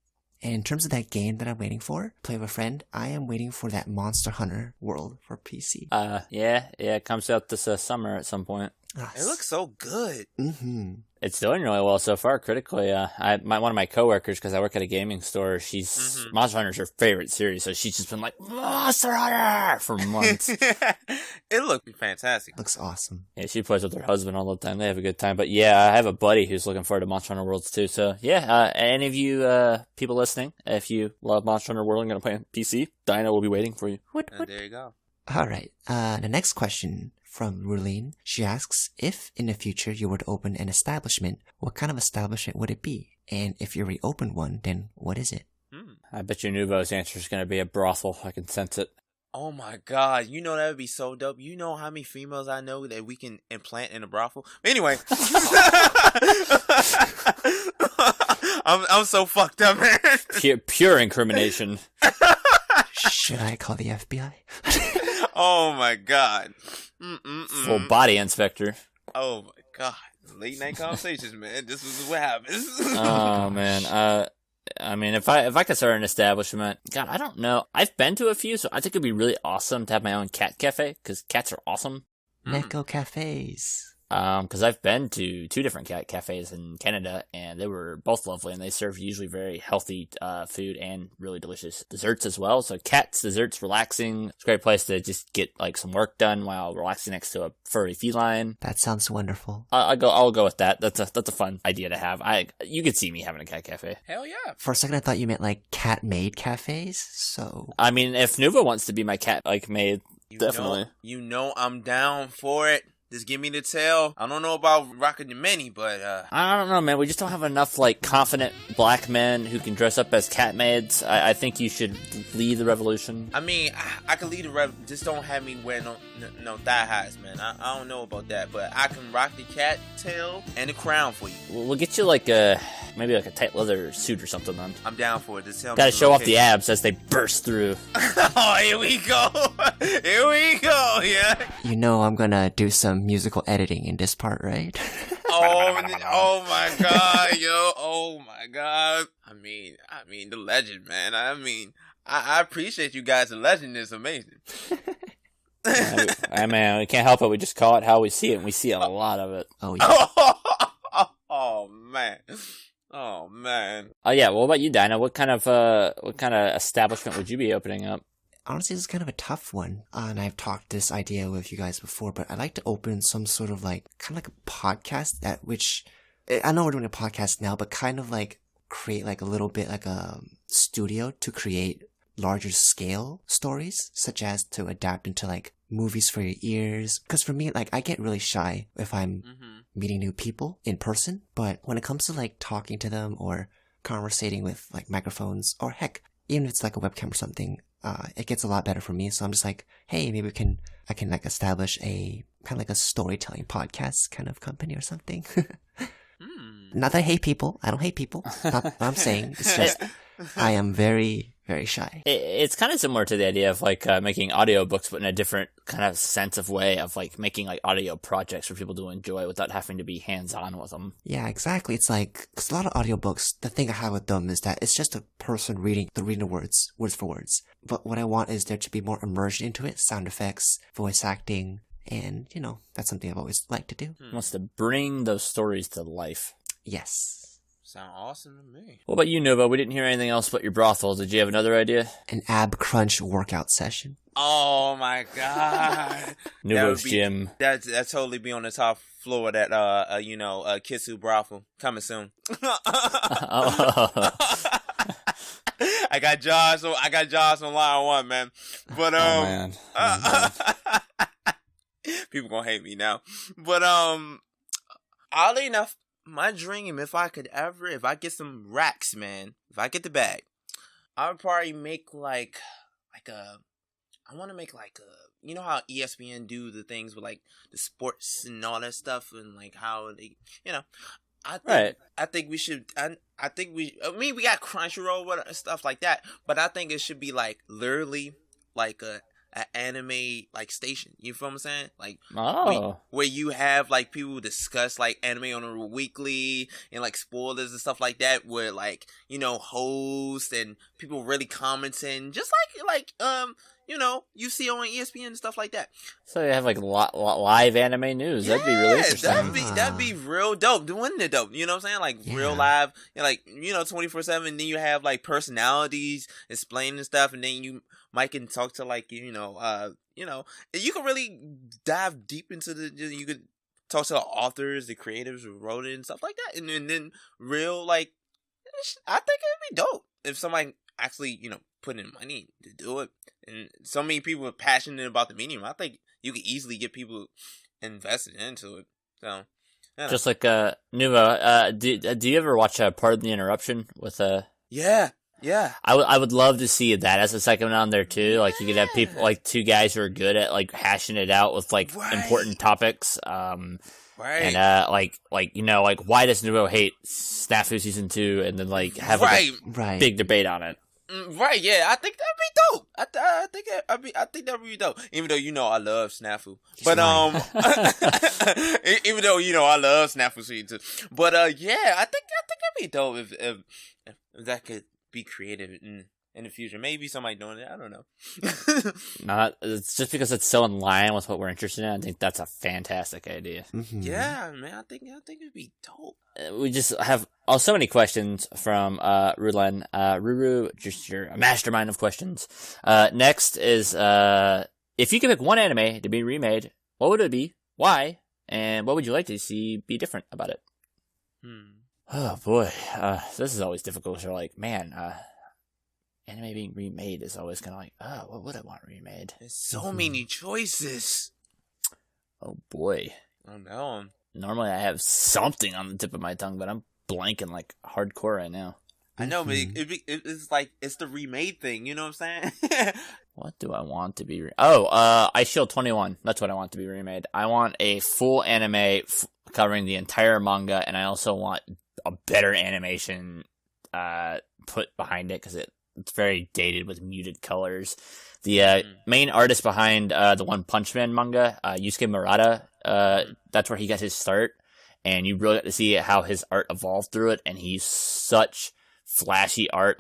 And in terms of that game that I'm waiting for, play with a friend, I am waiting for that Monster Hunter World for PC. Yeah, it comes out this summer at some point. It looks so good. Mm-hmm. It's doing really well so far critically. One of my coworkers, because I work at a gaming store, she's Monster Hunter's her favorite series, so she's just been like, Monster Hunter for months. It looked fantastic. Looks awesome. Yeah, she plays with her husband all the time. They have a good time. But yeah, I have a buddy who's looking forward to Monster Hunter Worlds too. So yeah, any of you people listening, if you love Monster Hunter World and going to play on PC, Dyna will be waiting for you. And there you go. All right. The next question from Rulene. She asks, if in the future you were to open an establishment, what kind of establishment would it be? And if you reopened one, then what is it? I bet you Nuvo's answer is going to be a brothel. I can sense it. Oh my god, you know that would be so dope. You know how many females I know that we can implant in a brothel? Anyway. I'm so fucked up, man. Pure incrimination. Should I call the FBI? Oh my god. Full body inspector. Oh my god. Late night conversations, man. This is what happens. Oh man. I mean, if I could start an establishment, God, I don't know. I've been to a few, so I think it'd be really awesome to have my own cat cafe, because cats are awesome. Neko cafes. Because I've been to 2 different cat cafes in Canada, and they were both lovely, and they serve usually very healthy food and really delicious desserts as well. So cats, desserts, relaxing. It's a great place to just get like some work done while relaxing next to a furry feline. That sounds wonderful. I'll go with that. That's a fun idea to have. You could see me having a cat cafe. Hell yeah. For a second, I thought you meant like cat-made cafes. So I mean, if Nuvo wants to be my cat like maid, definitely. You know I'm down for it. Just give me the tail. I don't know about rocking the many, but I don't know, man. We just don't have enough like confident black men who can dress up as cat maids. I think you should lead the revolution. I mean, I can lead the revolution. Just don't have me wear no thigh highs, man. I don't know about that, but I can rock the cat tail and the crown for you. We'll get you like maybe like a tight leather suit or something then. I'm down for it. Just tell me. Gotta show off the abs as they burst through. Oh, here we go. Here we go. Yeah. You know I'm gonna do some musical editing in this part, right? Oh my god, yo. Oh my god. I mean the legend, man. I appreciate you guys. The legend is amazing. I mean, we can't help it. We just call it how we see it, and we see a lot of it. Oh yeah. Oh man. Oh man. Oh yeah. What about you, Dyna? What kind of establishment would you be opening up? Honestly, this is kind of a tough one, and I've talked this idea with you guys before, but I'd like to open some sort of like, kind of like a podcast at which, I know we're doing a podcast now, but kind of like create like a little bit like a studio to create larger scale stories, such as to adapt into like movies for your ears. Because for me, like I get really shy if I'm meeting new people in person, but when it comes to like talking to them or conversating with like microphones, or heck, even if it's like a webcam or something, it gets a lot better for me. So I'm just like, hey, maybe I can like establish a kind of like a storytelling podcast kind of company or something. Not that I hate people. I don't hate people. Not what I'm saying. It's just I am very, very shy. It's kind of similar to the idea of like making audiobooks, but in a different kind of sense of way of like making like audio projects for people to enjoy without having to be hands-on with them. Yeah, exactly. It's like, cause a lot of audiobooks, the thing I have with them is that it's just a person reading the words for words. But what I want is there to be more immersion into it, sound effects, voice acting, and you know, that's something I've always liked to do. Wants to bring those stories to life. Yes. Sound awesome to me. What about you, Nuvo? We didn't hear anything else but your brothel. Did you have another idea? An ab crunch workout session. Oh my god. Nuvo's gym. That totally be on the top floor of that Kitsu brothel. Coming soon. I got jobs on line 1, man. But oh man. People gonna hate me now. But oddly enough, my dream, if I get some racks, man, if I get the bag, I would probably make I want to make like a, you know how ESPN do the things with like the sports and all that stuff, and like how they, I think we should. I think we. I mean, we got Crunchyroll and stuff like that, but I think it should be like literally like a anime like station. You feel what I'm saying? Like where you have like people discuss like anime on a weekly and like spoilers and stuff like that. Where like hosts and people really commenting, just like you see on ESPN and stuff like that. So you have like live anime news. That'd be really interesting. That'd be real dope. Wouldn't it dope? You know what I'm saying? Like real live, 24/7. And then you have like personalities explaining stuff, and then you might can talk to like you can really dive deep into you could talk to the authors, the creators who wrote it and stuff like that, and then real like I think it'd be dope if somebody actually put in money to do it, and so many people are passionate about the medium. I think you could easily get people invested into it. So just like Nuvo, do you ever watch Pardon the Interruption with Yeah. I would love to see that as a segment on there too. Like you could have people like two guys who are good at like hashing it out with like important topics. And like why does Nuvo hate Snafu season 2, and then like have a big debate on it. Right, yeah, I think that'd be dope. I think that'd be dope. Even though I love Snafu, but even though I love Snafu season 2, but yeah, I think that'd be dope if that could be creative in the future. Maybe somebody doing it. I don't know. It's just because it's so in line with what we're interested in. I think that's a fantastic idea. Mm-hmm. Yeah, man. I think it'd be dope. We just have so many questions from Rulen. Ruru, just you're a mastermind of questions. Next is if you could pick one anime to be remade, what would it be? Why? And what would you like to see be different about it? Oh boy, this is always difficult. You're like, man, anime being remade is always kind of like, what would I want remade? There's so many choices. Oh boy. Oh no. Normally I have something on the tip of my tongue, but I'm blanking like hardcore right now. I know, but it's like, it's the remade thing, you know what I'm saying? What do I want to be I Shield 21. That's what I want to be remade. I want a full anime covering the entire manga, and I also want a better animation put behind it, because it's very dated with muted colors. The main artist behind the One Punch Man manga, Yusuke Murata, that's where he got his start, and you really got to see how his art evolved through it, and he's such flashy art.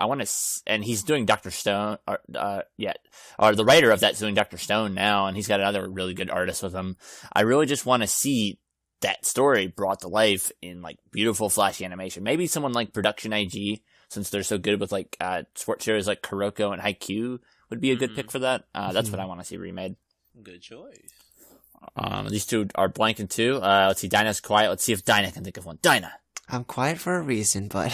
And he's doing Dr. Stone, or the writer of that's doing Dr. Stone now, and he's got another really good artist with him. I really just want to see that story brought to life in like beautiful flashy animation. Maybe someone like Production IG, since they're so good with like sports shows like Kuroko and Haikyuu, would be a good pick for that. That's what I want to see remade. Good choice. These two are blanking too. Let's see, Dyna's quiet. Let's see if Dyna can think of one. Dyna. I'm quiet for a reason, but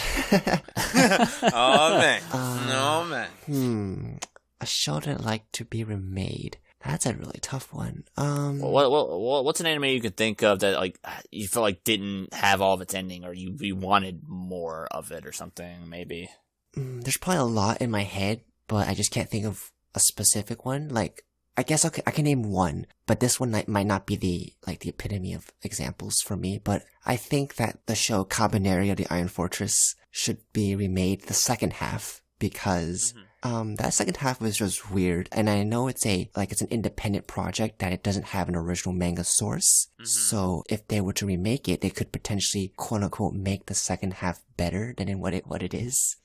Oh man. A show that I'd like to be remade. That's a really tough one. What's an anime you could think of that like you feel like didn't have all of its ending, or you wanted more of it or something? Maybe. There's probably a lot in my head, but I just can't think of a specific one. Like, I guess I can name one, but this one might not be the epitome of examples for me. But I think that the show Cabaneri of the Iron Fortress should be remade, the second half, because that second half was just weird. And I know it's an independent project, that it doesn't have an original manga source. So if they were to remake it, they could potentially quote unquote make the second half better than what it is.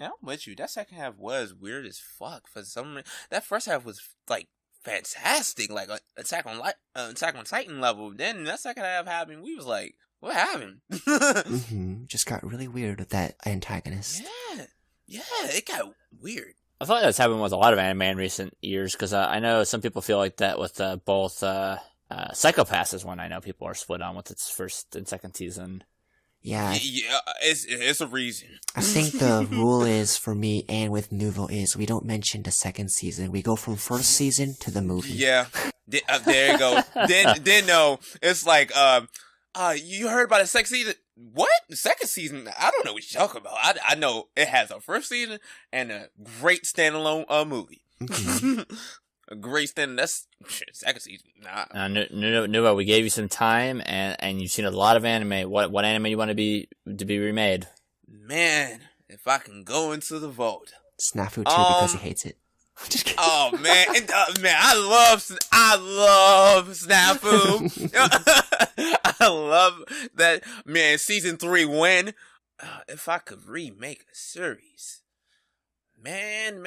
Yeah, I'm with you. That second half was weird as fuck. For some reason, that first half was like fantastic, like Attack on Titan level. Then that second half happened. We was like, what happened? Just got really weird with that antagonist. Yeah, it got weird. I feel like that's happened with a lot of anime in recent years, because I know some people feel like that with both Psycho-Pass is one I know people are split on with its first and second season. Yeah, it's a reason. I think the rule is, for me and with Nuvo, is we don't mention the second season. We go from first season to the movie. Yeah, there you go. then no, it's like you heard about the second season? What? The second season? I don't know what you're talking about. I know it has a first season and a great standalone movie. great standard. That's second season. Nah. Nuvo, we gave you some time, and you've seen a lot of anime. What anime you want to be remade? Man, if I can go into the vote. Snafu too, because he hates it. Just kidding. Oh man, man, I love Snafu. I love that, man. Season 3 win. If I could remake a series, man,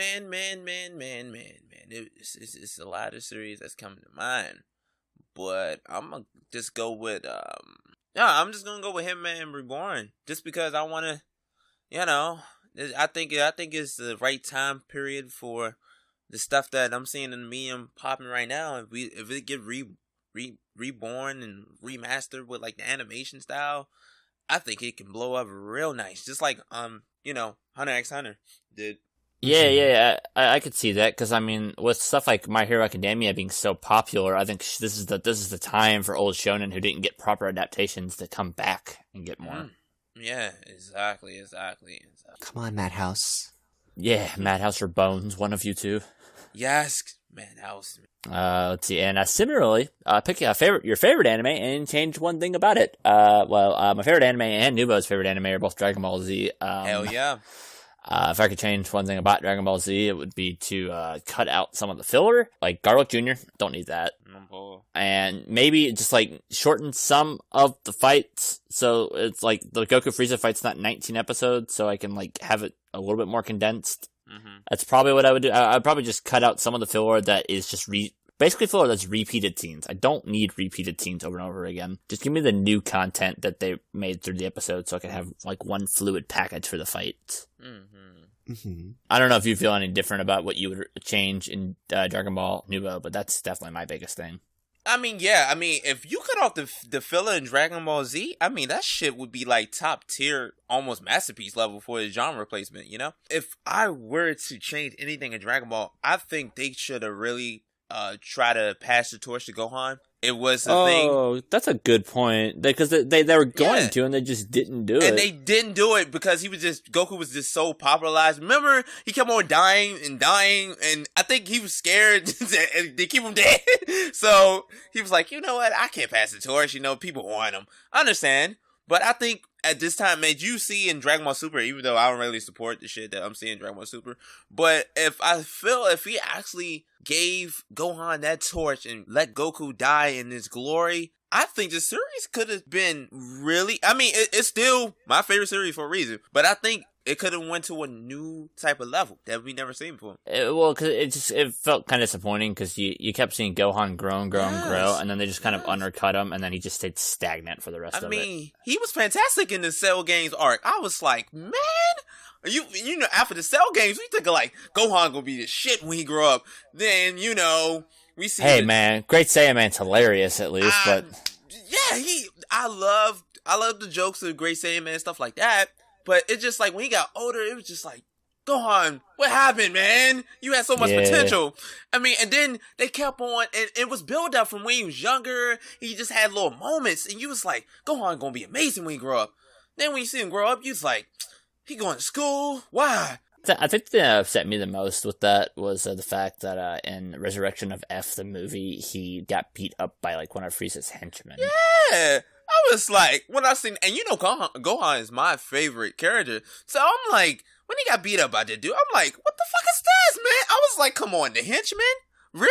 it's a lot of series that's coming to mind. But I'm gonna just go with I'm just gonna go with Hitman Reborn, just because I wanna, I think it's the right time period for the stuff that I'm seeing in the medium popping right now. If it get reborn and remastered with like the animation style, I think it can blow up real nice, just like Hunter x Hunter did. Yeah, I could see that, because I mean, with stuff like My Hero Academia being so popular, I think this is the time for old shonen who didn't get proper adaptations to come back and get more. Yeah, exactly. Come on, Madhouse. Yeah, Madhouse or Bones, one of you two. Yes, Madhouse. Let's see, and similarly, pick your favorite anime and change one thing about it. My favorite anime and Nubo's favorite anime are both Dragon Ball Z. Hell yeah. If I could change one thing about Dragon Ball Z, it would be to cut out some of the filler, like Garlic Jr. Don't need that. And maybe just like shorten some of the fights, so it's like the Goku Frieza fight's not 19 episodes, so I can like have it a little bit more condensed. That's probably what I would do. I'd probably just cut out some of the filler that is just basically filler that's repeated scenes. I don't need repeated scenes over and over again. Just give me the new content that they made through the episode, so I can have like one fluid package for the fights. I don't know if you feel any different about what you would change in Dragon Ball Nuvo, but that's definitely my biggest thing. I mean, yeah. I mean, if you cut off the filler in Dragon Ball Z, I mean, that shit would be like top tier, almost masterpiece level for the genre replacement, If I were to change anything in Dragon Ball, I think they should have really try to pass the torch to Gohan. It was a thing. Oh, that's a good point. Because they were going to, and they just didn't do it. And they didn't do it because Goku was just so popularized. Remember, he kept on dying, and I think he was scared they keep him dead. So he was like, you know what? I can't pass the torch. People want him. I understand. But I think at this time, man, you see in Dragon Ball Super, even though I don't really support the shit that I'm seeing in Dragon Ball Super, but if he actually gave Gohan that torch and let Goku die in his glory, I think the series could have been really, I mean, it's still my favorite series for a reason, but I think it could have went to a new type of level that we never seen before. Because it felt kind of disappointing, because you kept seeing Gohan grow, and then they just kind of undercut him, and then he just stayed stagnant for the rest of it. I mean, he was fantastic in the Cell Games arc. I was like, man, after the Cell Games, we think like Gohan gonna be the shit when he grow up. Then we see. Hey man, Great Saiyaman's hilarious at least, but yeah, I love the jokes of Great Saiyaman and stuff like that. But it's just like when he got older, it was just like, Gohan, what happened, man? You had so much potential. I mean, and then they kept on, and it was built up from when he was younger. He just had little moments, and you was like, Gohan gonna be amazing when he grow up. Then when you see him grow up, you was like, he going to school? Why? I think the thing that upset me the most with that was the fact that in Resurrection of F, the movie, he got beat up by like one of Frieza's henchmen. Yeah! I was like, when I seen, and Gohan is my favorite character. So I'm like, when he got beat up by that dude, I'm like, what the fuck is this, man? I was like, come on, the henchmen? Really?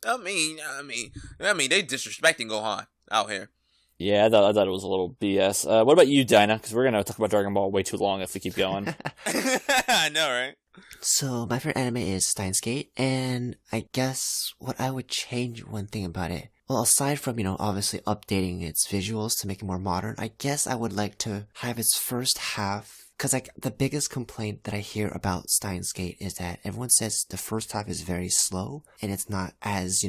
I mean, they disrespecting Gohan out here. Yeah, I thought it was a little BS. What about you, Dyna? Because we're going to talk about Dragon Ball way too long if we keep going. I know, right? So, my favorite anime is Steins Gate, and I guess what I would change one thing about it. Well, aside from, obviously updating its visuals to make it more modern, I guess I would like to have its first half, because the biggest complaint that I hear about Steins Gate is that everyone says the first half is very slow, and it's not as,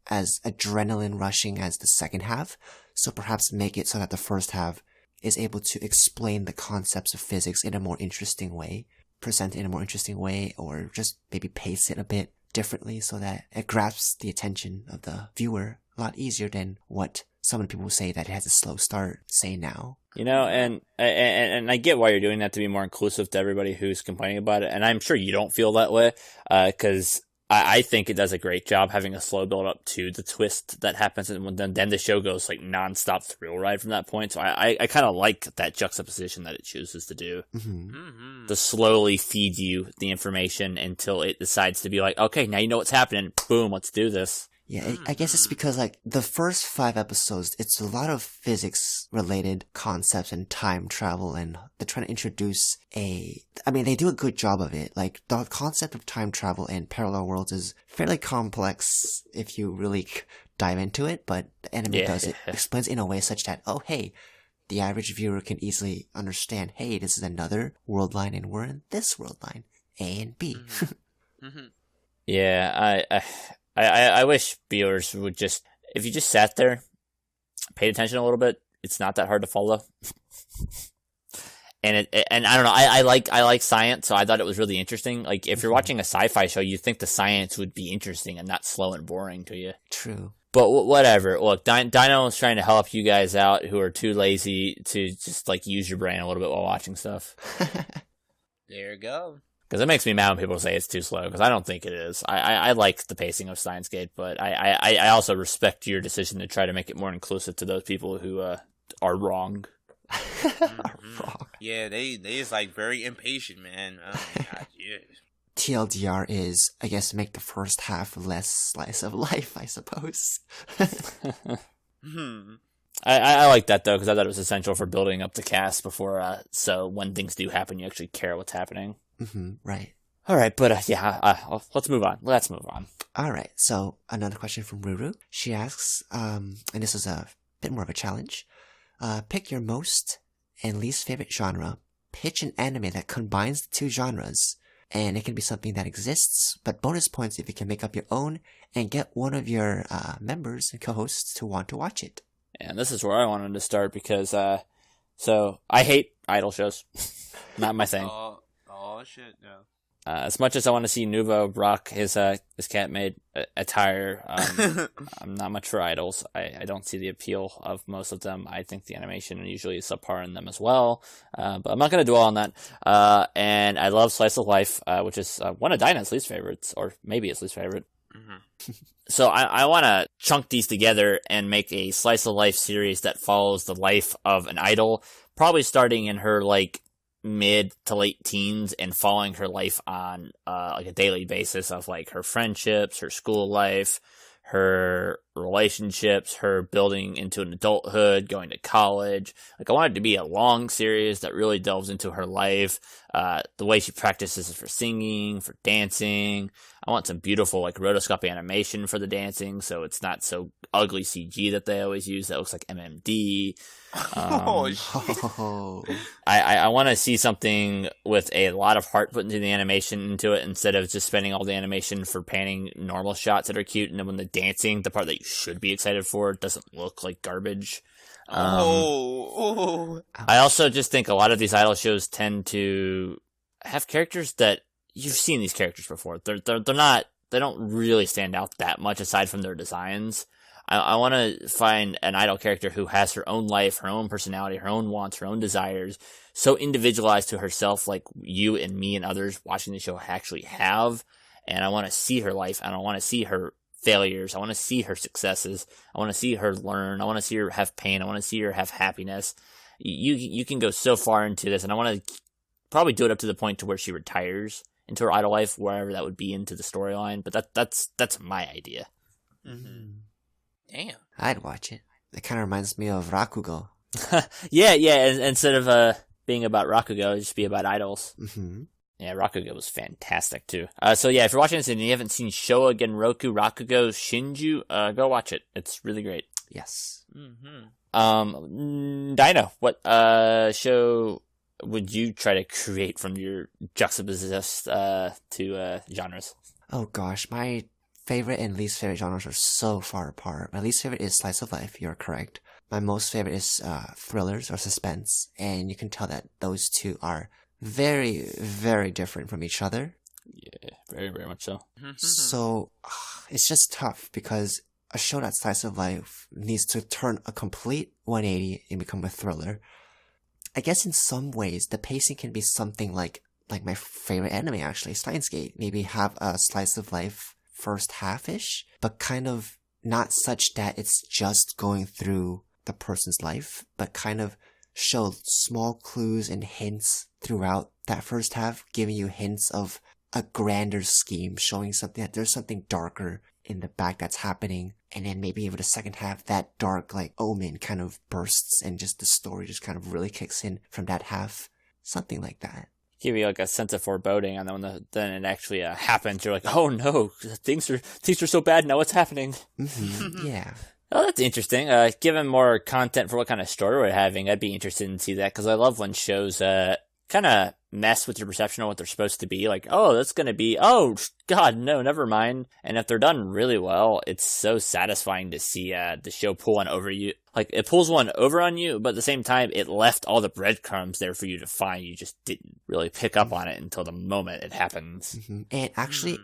as adrenaline rushing as the second half. So perhaps make it so that the first half is able to explain the concepts of physics in a more interesting way, present it in a more interesting way, or just maybe pace it a bit differently so that it grasps the attention of the viewer a lot easier than what some of the people say that it has a slow start say now. And I get why you're doing that, to be more inclusive to everybody who's complaining about it, and I'm sure you don't feel that way, because I think it does a great job having a slow build up to the twist that happens, and then the show goes like nonstop thrill ride from that point. So I kind of like that juxtaposition that it chooses to do, to slowly feed you the information until it decides to be like, okay, now you know what's happening. Boom, let's do this. Yeah, I guess it's because, like, the first 5 episodes, it's a lot of physics-related concepts and time travel, and they're trying to introduce they do a good job of it. Like, the concept of time travel and parallel worlds is fairly complex if you really dive into it, but the anime does it. Explains in a way such that, oh, hey, the average viewer can easily understand, hey, this is another world line, and we're in this world line, A and B. Yeah, I wish viewers would just, if you just sat there, paid attention a little bit, it's not that hard to follow. And I don't know, I like science, so I thought it was really interesting. Like, if you're watching a sci-fi show, you'd think the science would be interesting and not slow and boring to you. True. But whatever. Look, Dyna is trying to help you guys out who are too lazy to just, like, use your brain a little bit while watching stuff. There you go. Because it makes me mad when people say it's too slow, because I don't think it is. I like the pacing of Steins Gate, but I also respect your decision to try to make it more inclusive to those people who are wrong. Wrong. Yeah, they is like very impatient, man. Oh my god, yeah. TLDR is, I guess, make the first half less slice of life, I suppose. I like that, though, because I thought it was essential for building up the cast before, so when things do happen, you actually care what's happening. Right. All right, but let's move on. All right, so another question from Ruru. She asks, and this is a bit more of a challenge. Pick your most and least favorite genre. Pitch an anime that combines the two genres. And it can be something that exists, but bonus points if you can make up your own and get one of your members and co-hosts to want to watch it. And this is where I wanted to start because, so I hate idol shows. Not my thing. Oh shit, no. As much as I want to see Nuvo rock his cat-made attire, I'm not much for idols. I don't see the appeal of most of them. I think the animation usually is subpar in them as well. But I'm not going to dwell on that. And I love Slice of Life, which is one of Dyna's least favorites, or maybe his least favorite. So I want to chunk these together and make a Slice of Life series that follows the life of an idol, probably starting in her, like, mid to late teens and following her life on like a daily basis of like her friendships, her school life, her relationships, her building into an adulthood, going to college. Like, I want it to be a long series that really delves into her life, the way she practices for singing, for dancing. I want some beautiful like rotoscope animation for the dancing, so it's not so ugly CG that they always use that looks like MMD. I want to see something with a lot of heart put into the animation into it, instead of just spending all the animation for panning normal shots that are cute, and then when the dancing, the part that you should be excited for, doesn't look like garbage. I also just think a lot of these idol shows tend to have characters that you've seen these characters before. They don't really stand out that much aside from their designs. I want to find an idol character who has her own life, her own personality, her own wants, her own desires, so individualized to herself, like you and me and others watching the show actually have. And I want to see her life, and I want to see her failures. I want to see her successes. I want to see her learn. I want to see her have pain. I want to see her have happiness. You can go so far into this, and I want to probably do it up to the point to where she retires into her idol life, wherever that would be into the storyline. But that's my idea. Damn. I'd watch it. It kind of reminds me of Rakugo. yeah. Instead of being about Rakugo, it'd just be about idols. Yeah, Rakugo was fantastic too. So yeah, if you're watching this and you haven't seen Showa Genroku Rakugo Shinju, go watch it. It's really great. Yes. Dino, what show would you try to create from your juxtaposed to genres? Oh gosh, my favorite and least favorite genres are so far apart. My least favorite is slice of life, you're correct. My most favorite is thrillers or suspense, and you can tell that those two are very, very different from each other. Yeah, very, very much so. So, it's just tough, because a show that's slice of life needs to turn a complete 180 and become a thriller. I guess in some ways, the pacing can be something like my favorite anime, actually, Steins Gate. Maybe have a slice of life first half-ish, but kind of not such that it's just going through the person's life, but kind of show small clues and hints throughout that first half, giving you hints of a grander scheme, showing something that there's something darker in the back that's happening. And then maybe over the second half, that dark, like, omen kind of bursts and just the story just kind of really kicks in from that half. Something like that. Give you like a sense of foreboding, and then it actually happens. You're like, oh no, things are so bad now. What's happening? Mm-hmm. Yeah. Oh, that's interesting. Given more content for what kind of story we're having, I'd be interested in see that, because I love when shows kind of mess with your perception of what they're supposed to be. Like, oh, that's going to be, oh, God, no, never mind. And if they're done really well, it's so satisfying to see the show pull one over you. Like, it pulls one over on you, but at the same time, it left all the breadcrumbs there for you to find. You just didn't really pick up on it until the moment it happens. Mm-hmm. And actually,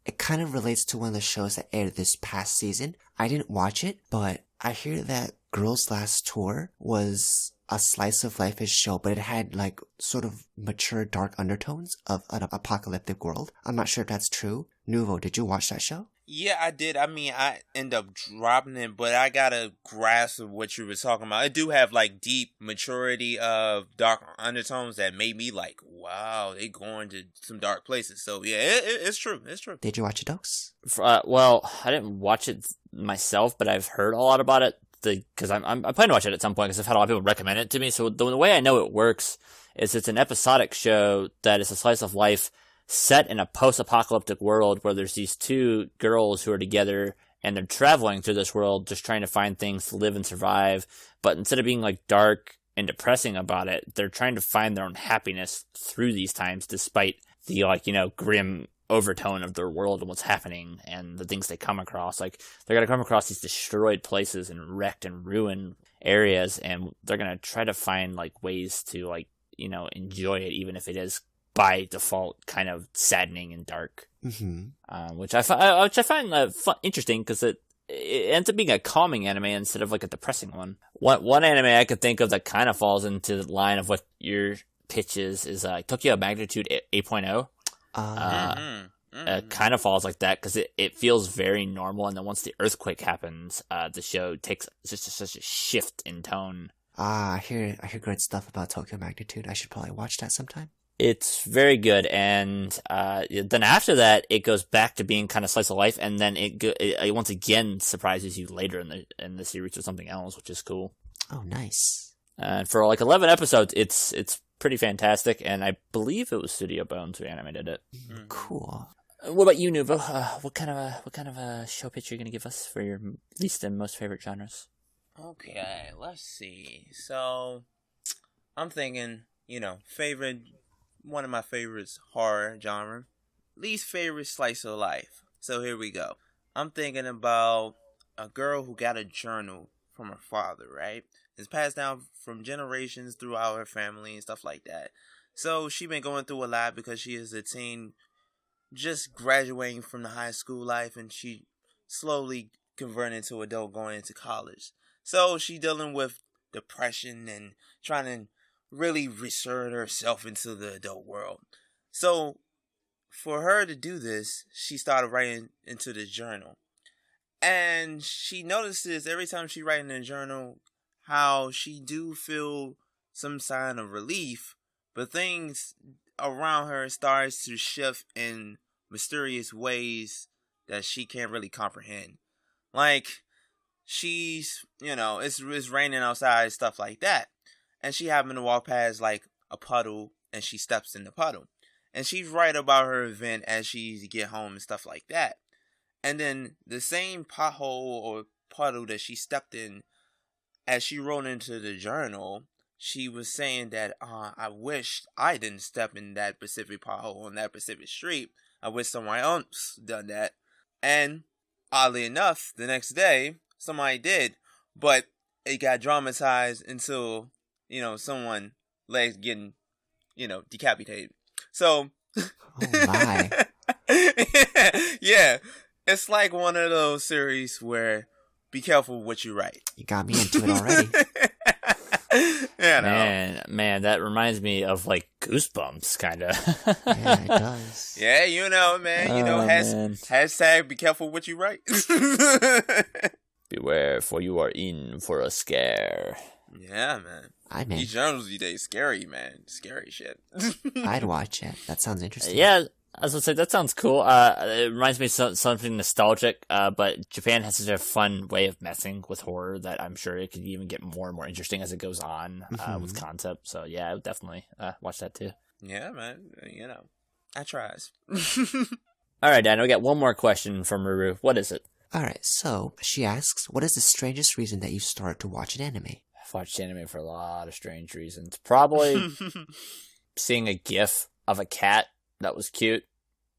it kind of relates to one of the shows that aired this past season. I didn't watch it, but I hear that Girls' Last Tour was a slice of life-ish show, but it had like sort of mature dark undertones of an apocalyptic world. I'm not sure if that's true. Nuvo, did you watch that show? Yeah, I did. I mean, I end up dropping it, but I got a grasp of what you were talking about. It do have like deep maturity of dark undertones that made me like, wow, they going to some dark places. So yeah, it's true. It's true. Did you watch it, Doaks? Well, I didn't watch it myself, but I've heard a lot about it. Because I'm planning to watch it at some point, because I've had a lot of people recommend it to me. So the way I know it works is it's an episodic show that is a slice of life set in a post-apocalyptic world where there's these two girls who are together and they're traveling through this world just trying to find things to live and survive. But instead of being like dark and depressing about it, they're trying to find their own happiness through these times, despite the grim overtone of their world and what's happening and the things they come across. Like, they're going to come across these destroyed places and wrecked and ruined areas, and they're going to try to find like ways to enjoy it, even if it is by default kind of saddening and dark. Mm-hmm. Which I find interesting, because it ends up being a calming anime instead of like a depressing one. One anime I could think of that kind of falls into the line of what your pitch is Tokyo Magnitude 8.0. Kind of falls like that, because it feels very normal, and then once the earthquake happens, the show takes just such a shift in tone. I hear great stuff about Tokyo Magnitude. I should probably watch that sometime. It's very good, and then after that, it goes back to being kind of slice of life, and then it once again surprises you later in the series with something else, which is cool. Oh, nice. And for like 11 episodes, it's pretty fantastic, and I believe it was Studio Bones who animated it. Cool. What about you, Nuvo? What kind of a show pitch are you gonna give us for your least and most favorite genres? Okay, let's see. So, I'm thinking, one of my favorites, horror genre. Least favorite, slice of life. So here we go. I'm thinking about a girl who got a journal from her father, right? It's passed down from generations throughout her family and stuff like that. So she been going through a lot because she is a teen just graduating from the high school life, and she slowly converting to adult going into college. So she dealing with depression and trying to really reinsert herself into the adult world. So for her to do this, she started writing into the journal. And she notices every time she writes in the journal how she do feel some sign of relief, but things around her starts to shift in mysterious ways that she can't really comprehend. Like, she's, it's raining outside, stuff like that. And she happened to walk past, like, a puddle, and she steps in the puddle. And she's right about her event as she get home and stuff like that. And then the same pothole or puddle that she stepped in, as she wrote into the journal, she was saying that, I wish I didn't step in that specific pothole on that specific street. I wish someone else done that. And oddly enough, the next day, somebody did. But it got dramatized until, someone legs getting, decapitated. So, oh my. Yeah, it's like one of those series where be careful what you write. You got me into it already. Yeah, Man, that reminds me of like Goosebumps, kind of. Yeah, it does. Yeah, man. Man. Hashtag be careful what you write. Beware, for you are in for a scare. Yeah, man. These journals these days scary, man. Scary shit. I'd watch it. That sounds interesting. Yeah, I was gonna say that sounds cool. It reminds me of something nostalgic. But Japan has such a fun way of messing with horror that I'm sure it could even get more and more interesting as it goes on with concept. So yeah, I would definitely watch that too. Yeah, man. I tries. All right, Dan. We got one more question from Ruru. What is it? All right. So she asks, "What is the strangest reason that you started to watch an anime?" I've watched anime for a lot of strange reasons. Probably seeing a GIF of a cat that was cute,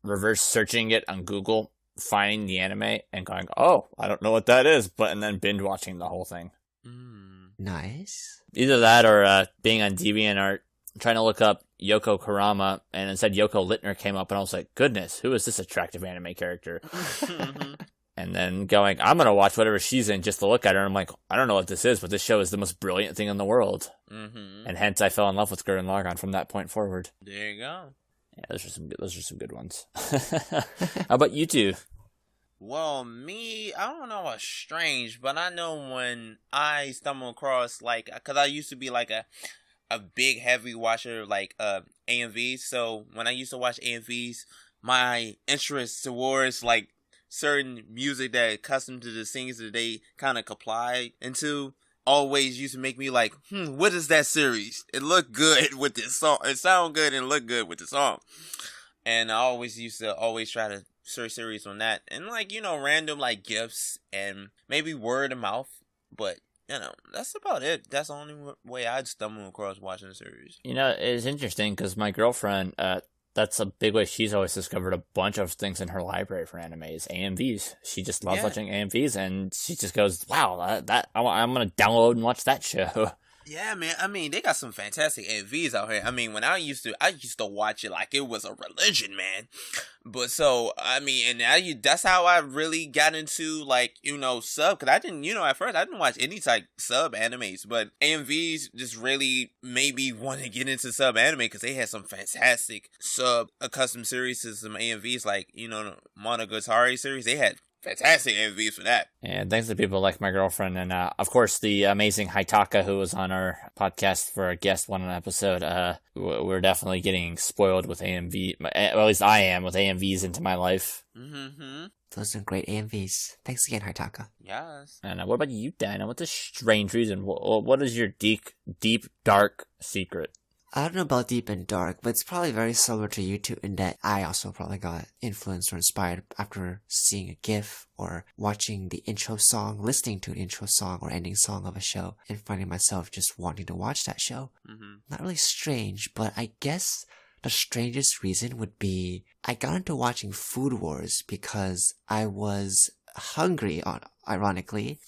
reverse searching it on Google, finding the anime, and going, "Oh, I don't know what that is," and then binge watching the whole thing. Nice. Either that or being on DeviantArt, trying to look up Yoko Kurama, and instead Yoko Littner came up, and I was like, "Goodness, who is this attractive anime character?" And then going, I'm going to watch whatever she's in just to look at her. And I'm like, I don't know what this is, but this show is the most brilliant thing in the world. Mm-hmm. And hence I fell in love with Gurren Lagann from that point forward. There you go. Yeah, those are some good ones. How about you two? Well, me, I don't know what's strange, but I know when I stumble across, because I used to be like a big, heavy watcher of AMVs. So when I used to watch AMVs, my interest towards certain music that accustomed to the things that they kind of comply into always used to make me like, what is that series? It looked good with this song. It sounded good and looked good with the song. And I always used to try to search series on that. And random gifts and maybe word of mouth. But, that's about it. That's the only way I'd stumble across watching the series. It's interesting because my girlfriend, that's a big way she's always discovered a bunch of things in her library for animes, AMVs. She just loves watching AMVs, and she just goes, "Wow, I'm gonna download and watch that show." Yeah, man. I mean, they got some fantastic AMVs out here. I mean, when I used to watch it like it was a religion, man. But so, I mean, and that's how I really got into sub, because I didn't, at first I didn't watch any sub animes, but AMVs just really made me want to get into sub anime because they had some fantastic sub custom series to some AMVs, the Monogatari series. They had fantastic MVs for that. And thanks to people like my girlfriend and, of course, the amazing Haitaka, who was on our podcast for a guest one episode. We're definitely getting spoiled with AMV. Well, at least I am with AMVs into my life. Mm-hmm. Those are great AMVs. Thanks again, Haitaka. Yes. And what about you, Dyna? What's a strange reason? What is your deep, dark secret? I don't know about deep and dark, but it's probably very similar to you two in that I also probably got influenced or inspired after seeing a GIF or watching the intro song, listening to an intro song or ending song of a show, and finding myself just wanting to watch that show. Mm-hmm. Not really strange, but I guess the strangest reason would be I got into watching Food Wars because I was hungry, ironically,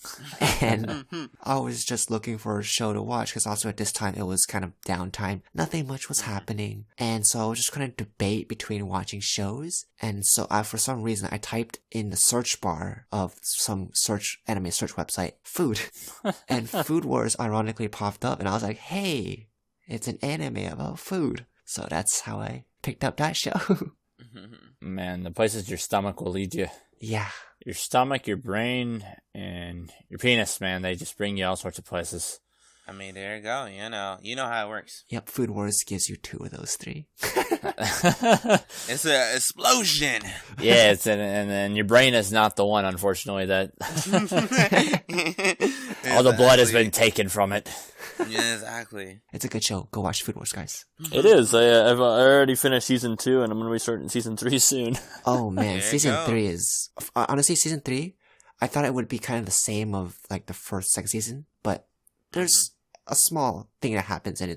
and I was just looking for a show to watch because also at this time it was kind of downtime. Nothing much was happening, and so I was just kind of debate between watching shows, and so for some reason I typed in the search bar of some anime search website, food, and Food Wars ironically popped up, and I was like, hey, it's an anime about food. So that's how I picked up that show. Man, the places your stomach will lead you. Yeah. Your stomach, your brain, and your penis, man, they just bring you all sorts of places. I mean, there you go. You know how it works. Yep, Food Wars gives you 2 of those 3. It's an explosion. Yeah, and your brain is not the one, unfortunately, that all the blood has been taken from it. Yeah, exactly. It's a good show. Go watch Food Wars, guys. It is. I've already finished season 2, and I'm going to be starting season 3 soon. Oh man, season 3 is honestly season 3. I thought it would be kind of the same of the second season, but there's a small thing that happens, and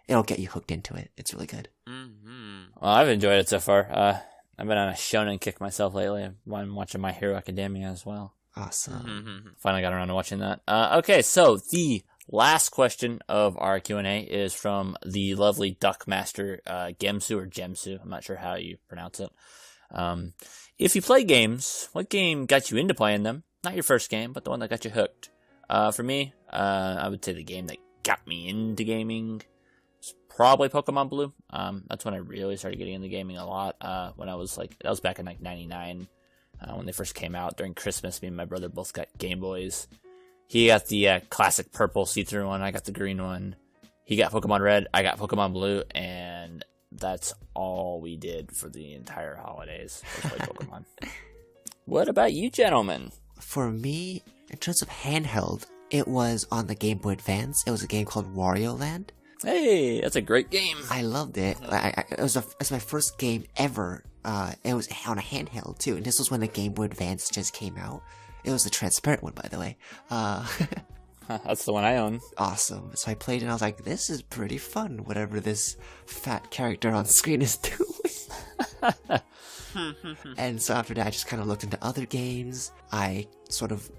it'll get you hooked into it. It's really good. Mm-hmm. Well, I've enjoyed it so far. I've been on a shounen kick myself lately. I'm watching My Hero Academia as well. Awesome. Mm-hmm. Finally got around to watching that. Okay, so the last question of our Q&A is from the lovely Duck Master, Gemsu or Gemsu. I'm not sure how you pronounce it. If you play games, what game got you into playing them? Not your first game, but the one that got you hooked. For me, I would say the game that got me into gaming was probably Pokemon Blue. That's when I really started getting into gaming a lot. When I was that was back in like 99, when they first came out during Christmas. Me and my brother both got Game Boys. He got the classic purple see-through one. I got the green one. He got Pokemon Red. I got Pokemon Blue, and that's all we did for the entire holidays was play Pokemon. What about you, gentlemen? For me, in terms of handheld, it was on the Game Boy Advance. It was a game called Wario Land. Hey, that's a great game. I loved it. It was my first game ever. It was on a handheld too, and this was when the Game Boy Advance just came out. It was the transparent one, by the way. That's the one I own. Awesome. So I played it and I was like, this is pretty fun, whatever this fat character on screen is doing. And so after that, I just kind of looked into other games. I sort of,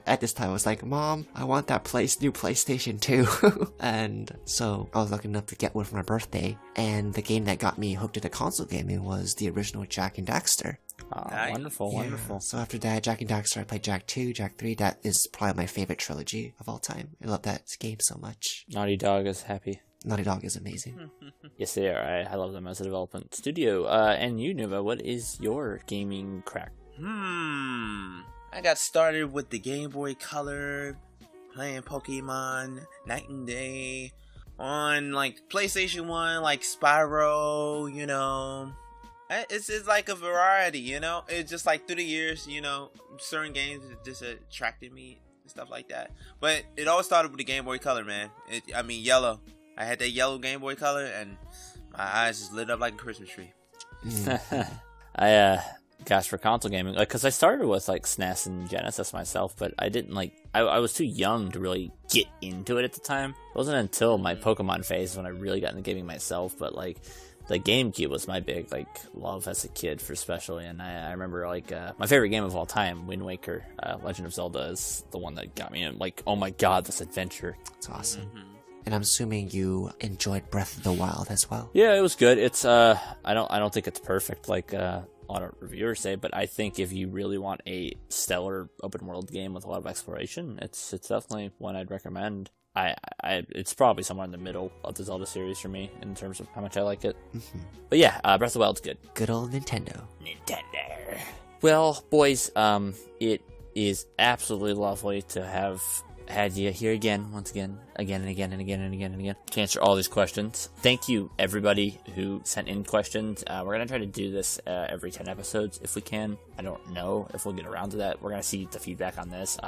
at this time, I was like, Mom, I want that new PlayStation 2. And so I was lucky enough to get one for my birthday. And the game that got me hooked into console gaming was the original Jak and Daxter. Oh, Nice. wonderful, Yeah. wonderful. So after that, Jak and Daxter, I played Jak 2, Jak 3. That is probably my favorite trilogy of all time. I love that game so much. Naughty Dog is happy. Naughty Dog is amazing. Yes, they are. I love them as a development studio. And you, Nuvo, what is your gaming crack? I got started with the Game Boy Color, playing Pokemon night and day on like PlayStation 1, like Spyro, you know. It's like a variety, you know. It's just like through the years, you know, certain games just attracted me and stuff like that. But it all started with the Game Boy Color, man. Yellow. I had that yellow Game Boy Color, and my eyes just lit up like a Christmas tree. Gosh, for console gaming, because I started with like SNES and Genesis myself, but I didn't I was too young to really get into it at the time. It wasn't until my Pokemon phase when I really got into gaming myself, but like the GameCube was my big love as a kid, for especially. And I remember my favorite game of all time, Wind Waker, Legend of Zelda, is the one that got me in. Like, oh my god, this adventure! It's awesome. And I'm assuming you enjoyed Breath of the Wild as well. Yeah, it was good. It's I don't think it's perfect like a lot of reviewers say, but I think if you really want a stellar open world game with a lot of exploration, it's definitely one I'd recommend. It's probably somewhere in the middle of the Zelda series for me in terms of how much I like it. But yeah, Breath of the Wild's good. Good old Nintendo. Well, boys, it is absolutely lovely to have had you here again, once again, again and again and again and again and again, to answer all these questions. Thank you, everybody who sent in questions. We're going to try to do this every 10 episodes if we can. I don't know if we'll get around to that. We're going to see the feedback on this.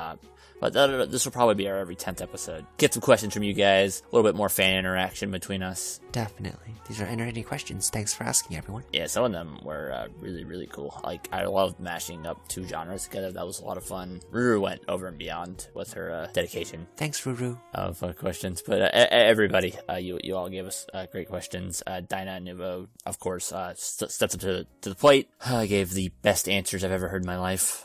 But this will probably be our every 10th episode. Get some questions from you guys, a little bit more fan interaction between us. Definitely. These are entertaining questions. Thanks for asking, everyone. Yeah, some of them were really, really cool. Like, I loved mashing up two genres together. That was a lot of fun. Ruru went over and beyond with her dedication. Thanks, Ruru. Of questions. But everybody, you all gave us great questions. Dyna and Nuvo, of course, stepped up to the plate. I gave the best answers I've ever heard in my life.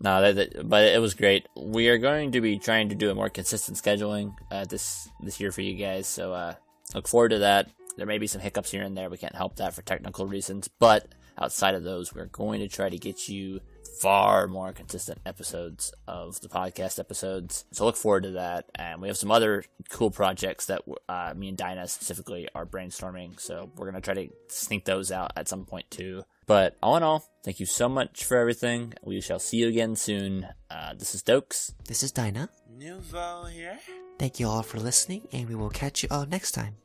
No, but it was great. We are going to be trying to do a more consistent scheduling this year for you guys, so look forward to that. There may be some hiccups here and there. We can't help that for technical reasons, but outside of those, we're going to try to get you far more consistent episodes of the podcast episodes. So look forward to that. And we have some other cool projects that me and Dyna specifically are brainstorming, so we're going to try to sneak those out at some point too. But all in all, thank you so much for everything. We shall see you again soon. This is Doaks. This is Dyna. Nuvo here. Thank you all for listening, and we will catch you all next time.